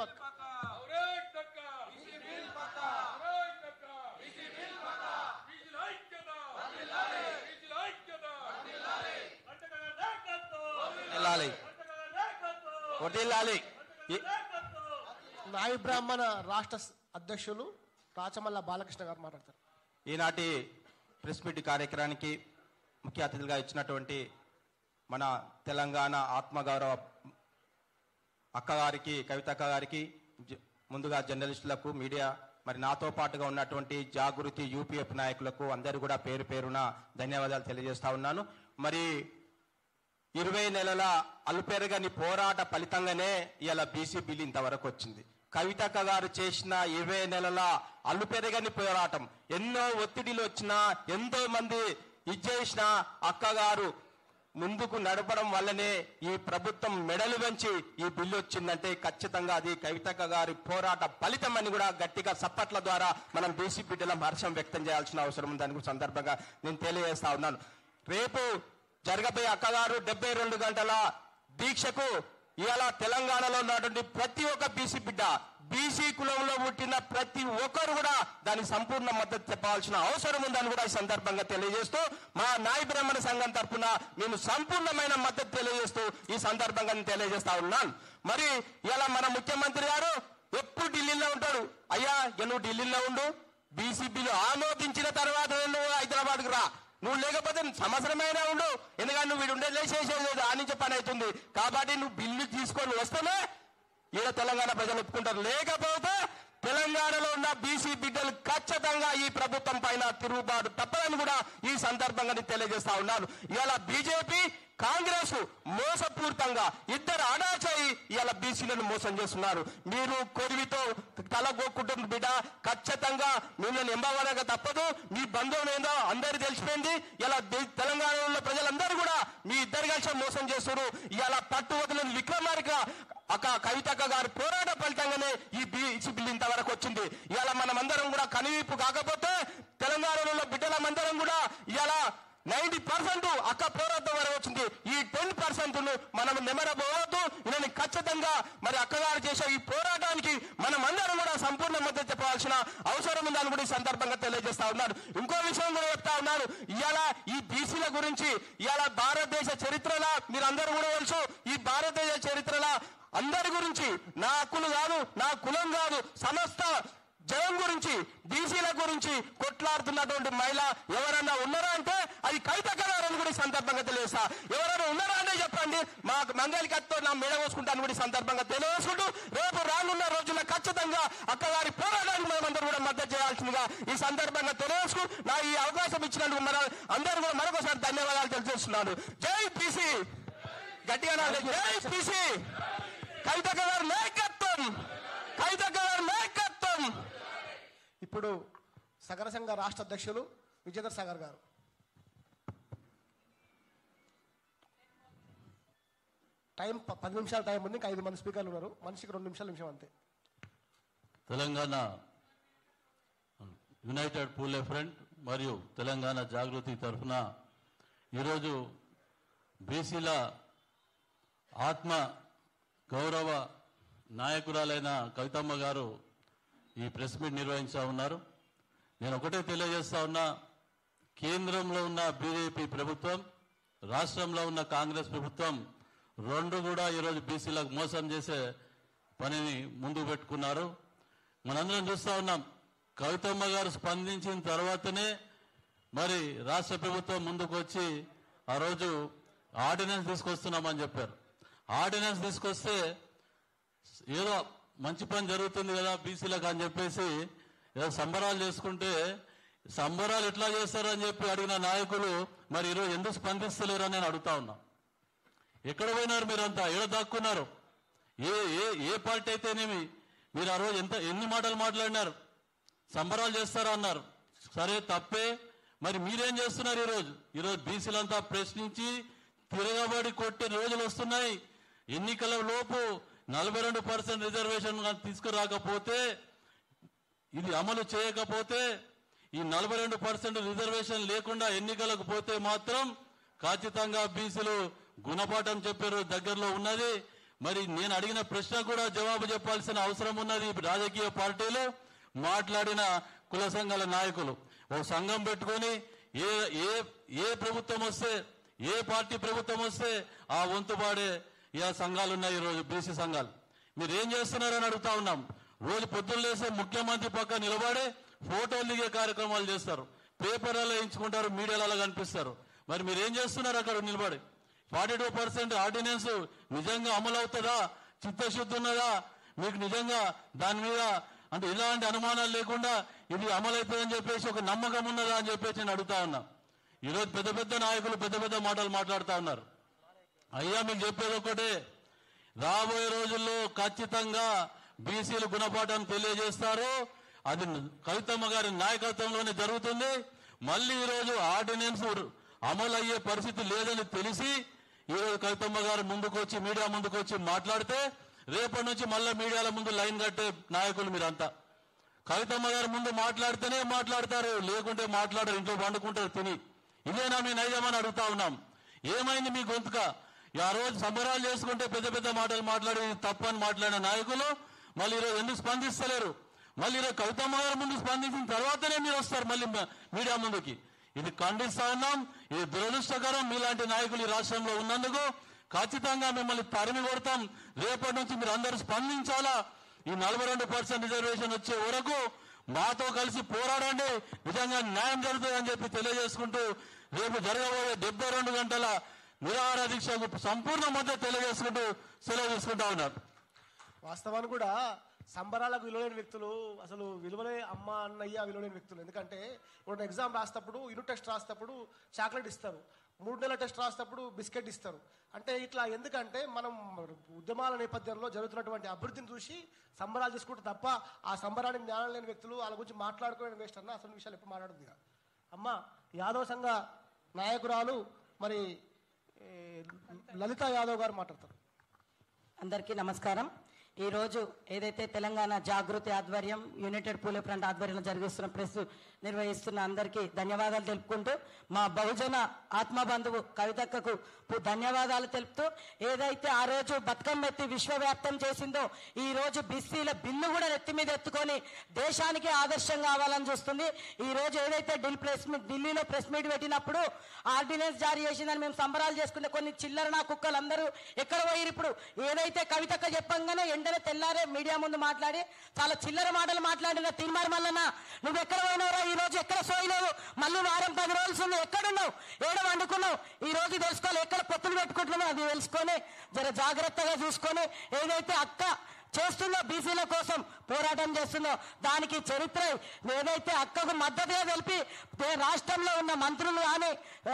నాయ బ్రాహ్మణ రాష్ట్ర అధ్యక్షులు రాచమల్ల బాలకృష్ణ గారు మాట్లాడతారు. ఈనాటి ప్రెస్ మీట్ కార్యక్రమానికి ముఖ్య అతిథులుగా ఇచ్చినటువంటి మన తెలంగాణ ఆత్మగౌరవ అక్కగారికి, కవితక్క గారికి, ముందుగా జర్నలిస్టులకు, మీడియా, మరి నాతో పాటుగా ఉన్నటువంటి జాగృతి యూపీఎఫ్ నాయకులకు అందరూ కూడా పేరు పేరున ధన్యవాదాలు తెలియజేస్తా ఉన్నాను. మరి 20 నెలల అలుపెరగని పోరాట ఫలితంగానే ఇలా బీసీ బిల్ ఇంతవరకు వచ్చింది. కవితక్క గారు చేసిన 20 నెలల అలుపెరగని పోరాటం, ఎన్నో ఒత్తిడిలు వచ్చినా, ఎంతో మంది ఇచ్చేసిన అక్కగారు ముందుకు నడపడం వల్లనే ఈ ప్రభుత్వం మెడలు వంచి ఈ బిల్లు వచ్చిందంటే ఖచ్చితంగా అది కవితక్క గారి పోరాట ఫలితం అని కూడా గట్టిగా సప్పట్ల ద్వారా మనం బీసీ బిడ్డల హర్షం వ్యక్తం చేయాల్సిన అవసరం ఉందని సందర్భంగా నేను తెలియజేస్తా ఉన్నాను. రేపు జరగబోయే అక్కగారు 72 గంటల దీక్షకు ఇవాళ తెలంగాణలో ఉన్నటువంటి ప్రతి ఒక్క బీసీ బిడ్డ, బీసీ కులంలో పుట్టిన ప్రతి ఒక్కరు కూడా దానికి సంపూర్ణ మద్దతు చెప్పాల్సిన అవసరం ఉందని కూడా ఈ సందర్భంగా తెలియజేస్తూ మా నాయ బ్రాహ్మణ సంఘం తరఫున నేను సంపూర్ణమైన మద్దతు తెలియజేస్తూ ఈ సందర్భంగా నేను తెలియజేస్తా ఉన్నాను. మరి ఇలా మన ముఖ్యమంత్రి గారు ఎప్పుడు ఢిల్లీలో ఉంటాడు. అయ్యా, నువ్వు ఢిల్లీలో ఉండు, బీసీ బిల్లు ఆమోదించిన తర్వాత నువ్వు హైదరాబాద్కు రా, నువ్వు లేకపోతే సంవత్సరమైనా ఉండు, ఎందుకంటే నువ్వు వీడు ఉండేది చేసేది ఆ నుంచి పని అవుతుంది. కాబట్టి నువ్వు బిల్లు తీసుకొని వస్తేనే ఈడ తెలంగాణ ప్రజలు ఒప్పుకుంటారు. లేకపోతే తెలంగాణలో ఉన్న బీసీ బిడ్డలు ఖచ్చితంగా ఈ ప్రభుత్వం పైన తిరుగుబాటు తప్పదని కూడా ఈ సందర్భంగా తెలియజేస్తా ఉన్నాను. ఇలా బీజేపీ, కాంగ్రెస్ మోసపూరితంగా ఇద్దరు అడాచాయి ఇలా బీసీలను మోసం చేస్తున్నారు. మీరు కొరివితో తలగొక్కుంటున్న బిడ్డ, ఖచ్చితంగా మిమ్మల్ని ఎంబవనగా తప్పదు. మీ బంధువులు ఏందో అందరు తెలిసిపోయింది. ఇలా తెలంగాణలో ప్రజలందరూ కూడా మీ ఇద్దరు కలిసి మోసం చేస్తున్నారు. ఇలా పట్టు వదిలిన విక్రమార్క కవితక్క గారి పోరాట ఫలితంగానే ఈ బీసీ బిల్లు ఇంతవరకు వచ్చింది. ఇలా మనమందరం కూడా కనువిప్పు కాకపోతే తెలంగాణలో బిడ్డలమందరం కూడా ఇలా 90% అక్క పోరాటం వరకు వచ్చింది. ఈ 10% మనం నెమరబోవద్దు. నేను ఖచ్చితంగా మరి అక్కగారు చేసే ఈ పోరాటానికి మనం అందరం కూడా సంపూర్ణ మద్దతు చెప్పాల్సిన అవసరం ఉందని కూడా ఈ సందర్భంగా తెలియజేస్తా ఉన్నాను. ఇంకో విషయం కూడా చెప్తా ఉన్నాను. ఇవాళ ఈ బీసీల గురించి ఇవాళ భారతదేశ చరిత్రలో మీరందరూ కూడా తెలుసు. ఈ భారతదేశ చరిత్రలో అందరి గురించి, నా హక్కులు కాదు, నా కులం కాదు, సమస్త జనం గురించి, బీసీల గురించి కొట్లాడుతున్నటువంటి మహిళ ఎవరన్నా ఉన్నారా అంటే అది కవితక్క గారు అని కూడా ఈ సందర్భంగా తెలియజేస్తా. ఎవరైనా ఉన్నారా అంటే చెప్పండి, మా మంగళి కత్తితో నా మెడ వేసుకుంటాను కూడా ఈ సందర్భంగా తెలియజేసుకుంటూ రేపు రానున్న రోజుల్లో ఖచ్చితంగా అక్కగారి పోరాటానికి మేమందరూ కూడా మద్దతు చేయాల్సిందిగా ఈ సందర్భంగా తెలియజేసుకు నా ఈ అవకాశం ఇచ్చినందుకు అందరూ కూడా మరొకసారి ధన్యవాదాలు తెలియజేస్తున్నాను. జై బీసీ, గట్టిగా జై బీసీ, కవితక్క గారి నాయకత్వం, కవితక్క గారి నాయకత్వం. ఇప్పుడు సగర సంఘ రాష్ట్ర అధ్యక్షులు విజేంద్ర సాగర్ గారు. టైం 10 నిమిషాల టైం ఉంది. ఇంకా 5 మంది స్పీకర్లు ఉన్నారు. మనిషికి 2 నిమిషం అంతే. తెలంగాణ యునైటెడ్ పూలే ఫ్రంట్ మరియు తెలంగాణ జాగృతి తరఫున ఈరోజు బీసీల ఆత్మ గౌరవ నాయకురాలైన కవితమ్మ గారు ఈ ప్రెస్ మీట్ నిర్వహించా ఉన్నారు. నేను ఒకటే తెలియజేస్తా ఉన్నా, కేంద్రంలో ఉన్న బీజేపీ ప్రభుత్వం, రాష్ట్రంలో ఉన్న కాంగ్రెస్ ప్రభుత్వం రెండు కూడా ఈరోజు బీసీలకు మోసం చేసే పనిని ముందుకు పెట్టుకున్నారు. మనందరం చూస్తా ఉన్నాం. కవితమ్మ గారు స్పందించిన తర్వాతనే మరి రాష్ట్ర ప్రభుత్వం ముందుకు వచ్చి ఆ రోజు ఆర్డినెన్స్ తీసుకొస్తున్నామని చెప్పారు. ఆర్డినెన్స్ తీసుకొస్తే ఏదో మంచి పని జరుగుతుంది కదా బీసీలకు అని చెప్పేసి ఏదో సంబరాలు చేసుకుంటే, సంబరాలు ఎట్లా చేస్తారని చెప్పి అడిగిన నాయకులు మరి ఈరోజు ఎందుకు స్పందిస్తలేరు అని నేను అడుగుతా ఉన్నా. ఎక్కడ పోయినారు మీరంతా? ఎక్కడ దాక్కున్నారు? ఏ పార్టీ అయితేనేమి మీరు ఆ రోజు ఎన్ని మాటలు మాట్లాడినారు? సంబరాలు చేస్తారా అన్నారు. సరే, తప్పే. మరి మీరేం చేస్తున్నారు? ఈరోజు బీసీలంతా ప్రశ్నించి తిరగబడి కొట్టే రోజులు వస్తున్నాయి. ఎన్నికల లోపు 42% రిజర్వేషన్ తీసుకురాకపోతే, ఇది అమలు చేయకపోతే, ఈ 42% రిజర్వేషన్ లేకుండా ఎన్నికలకు పోతే మాత్రం ఖచ్చితంగా బీసీలు గుణపాఠం చెప్పే రోజు దగ్గరలో ఉన్నది. మరి నేను అడిగిన ప్రశ్న కూడా జవాబు చెప్పాల్సిన అవసరం ఉన్నది. రాజకీయ పార్టీలు మాట్లాడిన కుల సంఘాల నాయకులు ఒక సంఘం పెట్టుకొని ఏ ప్రభుత్వం వస్తే, ఏ పార్టీ ప్రభుత్వం వస్తే ఆ వంతు పాడే సంఘాలు ఉన్నాయి. ఈరోజు బీసీ సంఘాలు మీరేం చేస్తున్నారని అడుగుతా ఉన్నాం. రోజు పొద్దున్న లేసే ముఖ్యమంత్రి పక్క నిలబడే ఫోటోలు దిగే కార్యక్రమాలు చేస్తారు, పేపర్లలో ఎంచుకుంటారు, మీడియాలలో కనిపిస్తారు. మరి మీరేం చేస్తున్నారు అక్కడ నిలబడి? 42% ఆర్డినెన్స్ నిజంగా అమలు అవుతుందా? చిత్తశుద్ధి ఉన్నదా మీకు? నిజంగా దాని మీద అంటే ఇలాంటి అనుమానాలు లేకుండా ఇది అమలు అవుతుందని చెప్పేసి ఒక నమ్మకం ఉన్నదా అని చెప్పేసి నేను అడుగుతా ఉన్నా. ఈరోజు పెద్ద పెద్ద నాయకులు పెద్ద పెద్ద మాటలు మాట్లాడుతూ ఉన్నారు. అయ్యా, మీకు చెప్పేది ఒకటే, రాబోయే రోజుల్లో ఖచ్చితంగా బీసీలు గుణపాఠాన్ని తెలియజేస్తారు. అది కవితమ్మ గారి నాయకత్వంలోనే జరుగుతుంది. మళ్ళీ ఈరోజు ఆర్డినెన్స్ అమలు అయ్యే పరిస్థితి లేదని తెలిసి ఈరోజు కవితమ్మ గారు ముందుకు వచ్చి మీడియా ముందుకు వచ్చి మాట్లాడితే, రేపటి నుంచి మళ్ళీ మీడియాల ముందు లైన్ కట్టే నాయకులు మీరంతా. కవితమ్మ గారు ముందు మాట్లాడితేనే మాట్లాడతారు, లేకుంటే మాట్లాడరు, ఇంట్లో పండుకుంటారు తిని. ఇదేనా మీ నైజమని అడుగుతా ఉన్నాం. ఏమైంది మీ గొంతుక? ఆ రోజు సంబరాలు చేసుకుంటే పెద్ద పెద్ద మాటలు మాట్లాడి తప్పని మాట్లాడిన నాయకులు మళ్ళీ ఈరోజు ఎందుకు స్పందిస్తలేరు? మళ్ళీ ఈరోజు కవితమ్మ గారు ముందు స్పందించిన తర్వాతనే మీరు వస్తారు మళ్ళీ మీడియా ముందుకి. ఇది ఖండిస్తా ఉన్నాం. ఇది దురదృష్టకరం. మీలాంటి నాయకులు ఈ రాష్ట్రంలో ఉన్నందుకు ఖచ్చితంగా మిమ్మల్ని తరిమి కొడతాం. రేపటి నుంచి మీరు అందరూ స్పందించాలా. ఈ 42% రిజర్వేషన్ వచ్చే వరకు మాతో కలిసి పోరాడండి. నిజంగా న్యాయం జరుగుతుందని చెప్పి తెలియజేసుకుంటూ రేపు జరగబోయే 72 గంటల నిరాహార దీక్షకు సంపూర్ణ మద్దతు తెలియజేసుకుంటూ సెలవు తీసుకుంటా ఉన్నారు. వాస్తవానికి కూడా సంబరాలకు విలువలేని వ్యక్తులు, అసలు విలువలే అమ్మ అన్నయ్య విలువలేని వ్యక్తులు. ఎందుకంటే ఇప్పుడు ఎగ్జామ్ రాసేటప్పుడు, యూనిట్ టెస్ట్ రాసేటప్పుడు చాక్లెట్ ఇస్తారు, 3 నెలల టెస్ట్ రాసేటప్పుడు బిస్కెట్ ఇస్తారు. అంటే ఇట్లా ఎందుకంటే మనం ఉద్యమాల నేపథ్యంలో జరుగుతున్నటువంటి అభివృద్ధిని చూసి సంబరాలు చేసుకుంటే తప్ప ఆ సంబరానికి జ్ఞానం లేని వ్యక్తులు వాళ్ళ గురించి మాట్లాడుకోవడం వేస్ట్ అన్న. అసలు విషయాలు ఎప్పుడు మాట్లాడుతుంది అమ్మ. యాదవ్ సంఘ నాయకురాలు మరి లలిత యాదవ్ గారు మాట్లాడతారు. అందరికీ నమస్కారం. ఈరోజు ఏదైతే తెలంగాణ జాగృతి ఆధ్వర్యం, యునైటెడ్ పూలే ఫ్రంట్ ఆధ్వర్యంలో జరిగిస్తున్న ప్రెస్ నిర్వహిస్తున్న అందరికీ ధన్యవాదాలు తెలుపుకుంటూ, మా బహుజన ఆత్మబంధువు కవితక్కకు ధన్యవాదాలు తెలుపుతూ, ఏదైతే ఆ రోజు బతుకమ్మ ఎత్తి విశ్వవ్యాప్తం చేసిందో ఈ రోజు బీసీల బిల్లు కూడా నెత్తి మీద ఎత్తుకొని దేశానికి ఆదర్శం కావాలని చూస్తుంది. ఈ రోజు ఏదైతే ఢిల్లీలో ప్రెస్ మీట్ పెట్టినప్పుడు ఆర్డినెన్స్ జారీ చేసిందని మేము సంబరాలు చేసుకుంటే కొన్ని చిల్లర నా కుక్కలు అందరూ ఎక్కడ పోయిరు? ఇప్పుడు ఏదైతే కవితక్క చెప్పంగానే ఎండనే తెల్లారే మీడియా ముందు మాట్లాడి చాలా చిల్లర మాటలు మాట్లాడిన తీర్మానం వల్లన నువ్వు ఎక్కడ పోయినావురా? ఈ రోజు ఎక్కడ సోయలేవు, మళ్ళీ వారం 10 రోజులు ఎక్కడున్నావు, ఏడ వండుకున్నావు? ఈ రోజు తెలుసుకోవాలి, ఎక్కడ పొత్తులు పెట్టుకుంటున్నావు అది తెలుసుకొని జర జాగ్రత్తగా చూసుకొని ఏదైతే అక్క చేస్తుందో బీసీల కోసం పోరాటం చేస్తుందో దానికి చరిత్ర ఏదైతే అక్కకు మద్దతుగా తెలిపి రాష్ట్రంలో ఉన్న మంత్రులు కానీ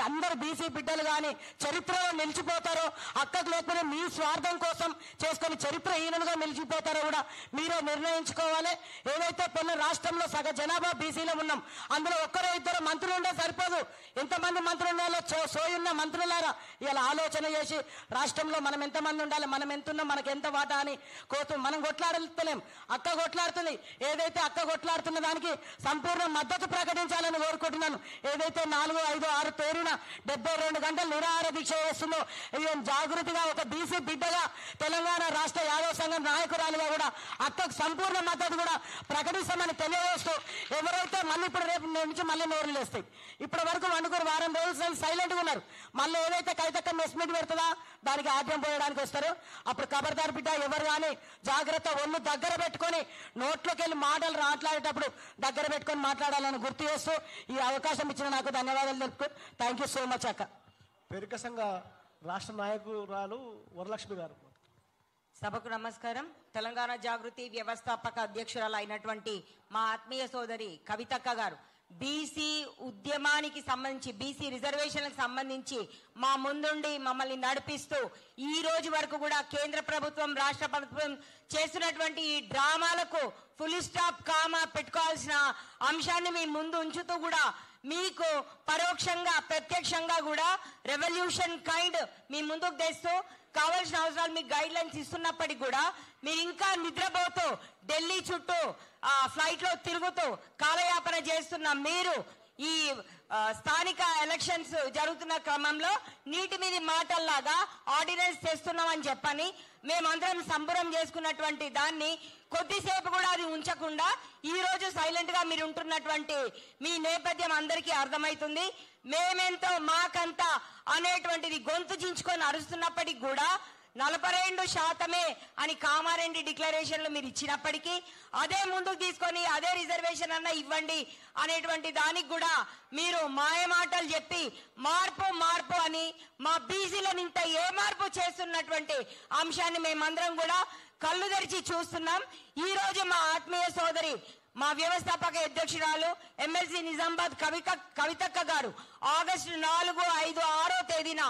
అందరు బీసీ బిడ్డలు కానీ చరిత్రలో నిలిచిపోతారో, అక్కకు లేకపోతే మీ స్వార్థం కోసం చేసుకొని చరిత్రహీనులుగా నిలిచిపోతారో కూడా మీరే నిర్ణయించుకోవాలి. ఏదైతే కొన్ని రాష్ట్రంలో సగ జనాభా బీసీలో ఉన్నాం, అందులో ఒక్కరో ఇద్దరు మంత్రులు ఉంటే సరిపోదు. ఎంతమంది మంత్రులు ఉన్నారో సోయున్న మంత్రులారా ఇలా ఆలోచన చేసి రాష్ట్రంలో మనం ఎంతమంది ఉండాలి, మనం ఎంతున్నాం, మనకు ఎంత వాటా అని మనం కొట్లాడలేం. అక్క కొట్లాడుతుంది. ఏదైతే అక్క కొట్లాడుతున్న దానికి సంపూర్ణ మద్దతు ప్రకటించాలని కోరుకుంటున్నాను. ఏదైతే 4, 5, 6 తేరిన 72 గంటలు నిరాహార దీక్ష చేస్తుందో జాగృతిగా ఒక బీసీ బిడ్డగా తెలంగాణ రాష్ట్ర యాదవ సంఘం నాయకురాలుగా కూడా అక్కకు సంపూర్ణ మద్దతు కూడా ప్రకటిస్తామని తెలియజేస్తూ, ఎవరైతే మళ్ళీ ఇప్పుడు రేపు నుంచి మళ్ళీ నోరులు వేస్తాయి, ఇప్పటి వరకు వండుకుని వారం రోజులు సైలెంట్ గా ఉన్నారు, మళ్ళీ ఏదైతే కవితక్క మెస్ మీట్ పెడుతుందా దానికి ఆద్యం పోయడానికి వస్తారు. అప్పుడు ఖబర్దార్ బిడ్డ ఎవరు కానీ జాగ్రత్త, ఒళ్ళు దగ్గర పెట్టుకొని నోట్లోకి వెళ్ళి మాటలు మాట్లాడేటప్పుడు దగ్గర పెట్టుకొని మాట్లాడాలని గుర్తు చేస్తూ ఈ అవకాశం ఇచ్చిన నాకు ధన్యవాదాలు తెలుపుతూ థ్యాంక్ యూ సో మచ్ అక్క. పేరిక సంఘ రాష్ట్ర నాయకురాలు వరలక్ష్మి గారు. సభకు నమస్కారం. తెలంగాణ జాగృతి వ్యవస్థాపక అధ్యక్షురాలు అయినటువంటి మా ఆత్మీయ సోదరి కవితక్క గారు బీసీ ఉద్యమానికి సంబంధించి, బీసీ రిజర్వేషన్లకు సంబంధించి మా ముందుండి మమ్మల్ని నడిపిస్తూ ఈ రోజు వరకు కూడా కేంద్ర ప్రభుత్వం రాష్ట్ర ప్రభుత్వం చేస్తున్నటువంటి ఈ డ్రామాలకు ఫుల్ స్టాప్ కామా పెట్టుకోవాల్సిన అంశాన్ని మీ ముందు ఉంచుతూ కూడా మీకు పరోక్షంగా ప్రత్యక్షంగా కూడా రెవల్యూషన్ కైండ్ మీ ముందుకు తెస్తూ కావాల్సిన అవసరాలు మీకు గైడ్ లైన్స్ ఇస్తున్నప్పటికీ కూడా మీరు ఇంకా నిద్రపోతూ ఢిల్లీ చుట్టూ ఫ్లైట్ లో తిరుగుతూ కాలయాపన చేస్తున్న మీరు ఈ స్థానిక ఎలక్షన్స్ జరుగుతున్న క్రమంలో నీటి మీది మాటల్లాగా ఆర్డినెన్స్ తెస్తున్నామని చెప్పని మేమందరం సంబరం చేసుకున్నటువంటి దాన్ని కొద్దిసేపు కూడా అది ఉంచకుండా ఈ రోజు సైలెంట్ గా మీరు ఉంటున్నటువంటి మీ నేపథ్యం అందరికీ అర్థమవుతుంది. మేమెంతో మాకంతా అనేటువంటిది గొంతు చించుకొని అరుస్తున్నప్పటికీ కూడా 42% అని కామారెడ్డి డిక్లరేషన్ లో మీరు ఇచ్చినప్పటికీ అదే ముందుకు తీసుకొని అదే రిజర్వేషన్ అన్న ఇవ్వండి అనేటువంటి దానికి కూడా మీరు మాయ మాటలు చెప్పి మార్పు మార్పు అని మా బీసీలను ఇంత ఏ మార్పు చేస్తున్నటువంటి అంశాన్ని మేమందరం కూడా కళ్ళు తెరిచి చూస్తున్నాం. ఈ రోజు మా ఆత్మీయ సోదరి మా వ్యవస్థాపక అధ్యక్షురాలు ఎమ్మెల్సీ నిజామాబాద్ కవితక్క గారు ఆగస్టు 4, 5, 6 తేదీన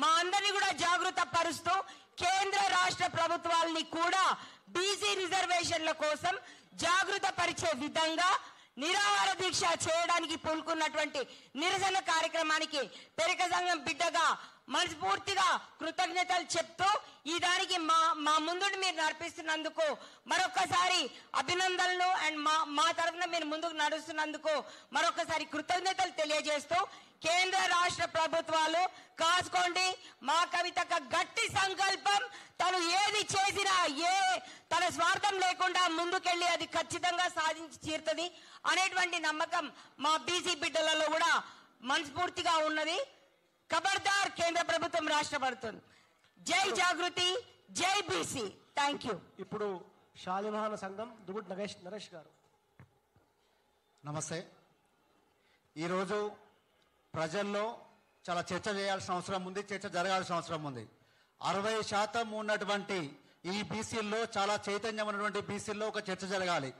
మా అందరినీ కూడా జాగృత పరుస్తూ కేంద్ర రాష్ట్ర ప్రభుత్వాలని కూడా బీసీ రిజర్వేషన్ల కోసం జాగృత పరిచే విధంగా నిరాహార దీక్ష చేయడానికి పూనుకున్నటువంటి నిరసన కార్యక్రమానికి పెరిక సంఘం బిడ్డగా మనస్ఫూర్తిగా కృతజ్ఞతలు చెప్తూ ఈ దానికి మా ముందు మీరు నడిపిస్తున్నందుకు మరొకసారి అభినందనలు అండ్ మా తరఫున మీరు ముందుకు నడుస్తున్నందుకు మరొకసారి కృతజ్ఞతలు తెలియజేస్తూ కేంద్ర రాష్ట్ర ప్రభుత్వాలు కాసుకోండి. మా కవితక గట్టి సంకల్పం, తను ఏది చేసినా తన స్వార్థం లేకుండా ముందుకెళ్లి అది ఖచ్చితంగా సాధించి తీరుతుంది అనేటువంటి నమ్మకం మా బీసీ బిడ్డలలో కూడా మనస్ఫూర్తిగా ఉన్నది. ఖబర్దార్ కేంద్ర ప్రభుత్వం రాష్ట్ర ప్రభుత్వం. జై జాగృతి, జై బీసీ. Thank you. ఇప్పుడు షాలిమహాన సంఘం దుగుడ్ నరేష్ గారు. నమస్తే. ఈరోజు ప్రజల్లో చాలా చర్చ చేయాల్సిన అవసరం ఉంది, చర్చ జరగాల్సిన అవసరం ఉంది. 60% ఉన్నటువంటి ఈ బీసీల్లో, చాలా చైతన్యం ఉన్నటువంటి బీసీల్లో ఒక చర్చ జరగాలి.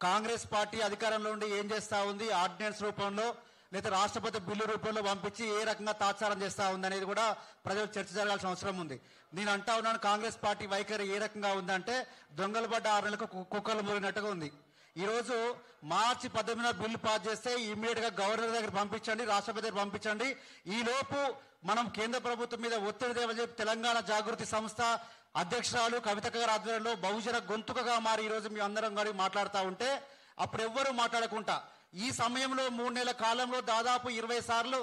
కాంగ్రెస్ పార్టీ అధికారంలో ఉండి ఏం చేస్తా ఉంది, ఆర్డినెన్స్ రూపంలో లేదా రాష్ట్రపతి బిల్లు రూపంలో పంపించి ఏ రకంగా తాత్సారం చేస్తా ఉంది అనేది కూడా ప్రజలు చర్చ జరగాల్సిన అవసరం ఉంది. నేను అంటా ఉన్నాను, కాంగ్రెస్ పార్టీ వైఖరి ఏ రకంగా ఉందంటే దొంగలు పడ్డ 6 నెలలకు కుక్కలు మురిగినట్టుగా ఉంది. ఈరోజు మార్చి 18న బిల్లు పాస్ చేస్తే ఇమ్మీడియట్ గా గవర్నర్ దగ్గర పంపించండి, రాష్ట్రపతి దగ్గర పంపించండి. ఈ లోపు మనం కేంద్ర ప్రభుత్వం మీద ఒత్తిడి తేవాలని చెప్పి తెలంగాణ జాగృతి సంస్థ అధ్యక్షురాలు కవితక్క గారి ఆధ్వర్యంలో బహుజన గొంతుకగా మారి ఈరోజు మీ అందరం గారి మాట్లాడుతూ ఉంటే అప్పుడు ఎవ్వరూ మాట్లాడకుండా ఈ సమయంలో 3 నెలల కాలంలో దాదాపు 20 సార్లు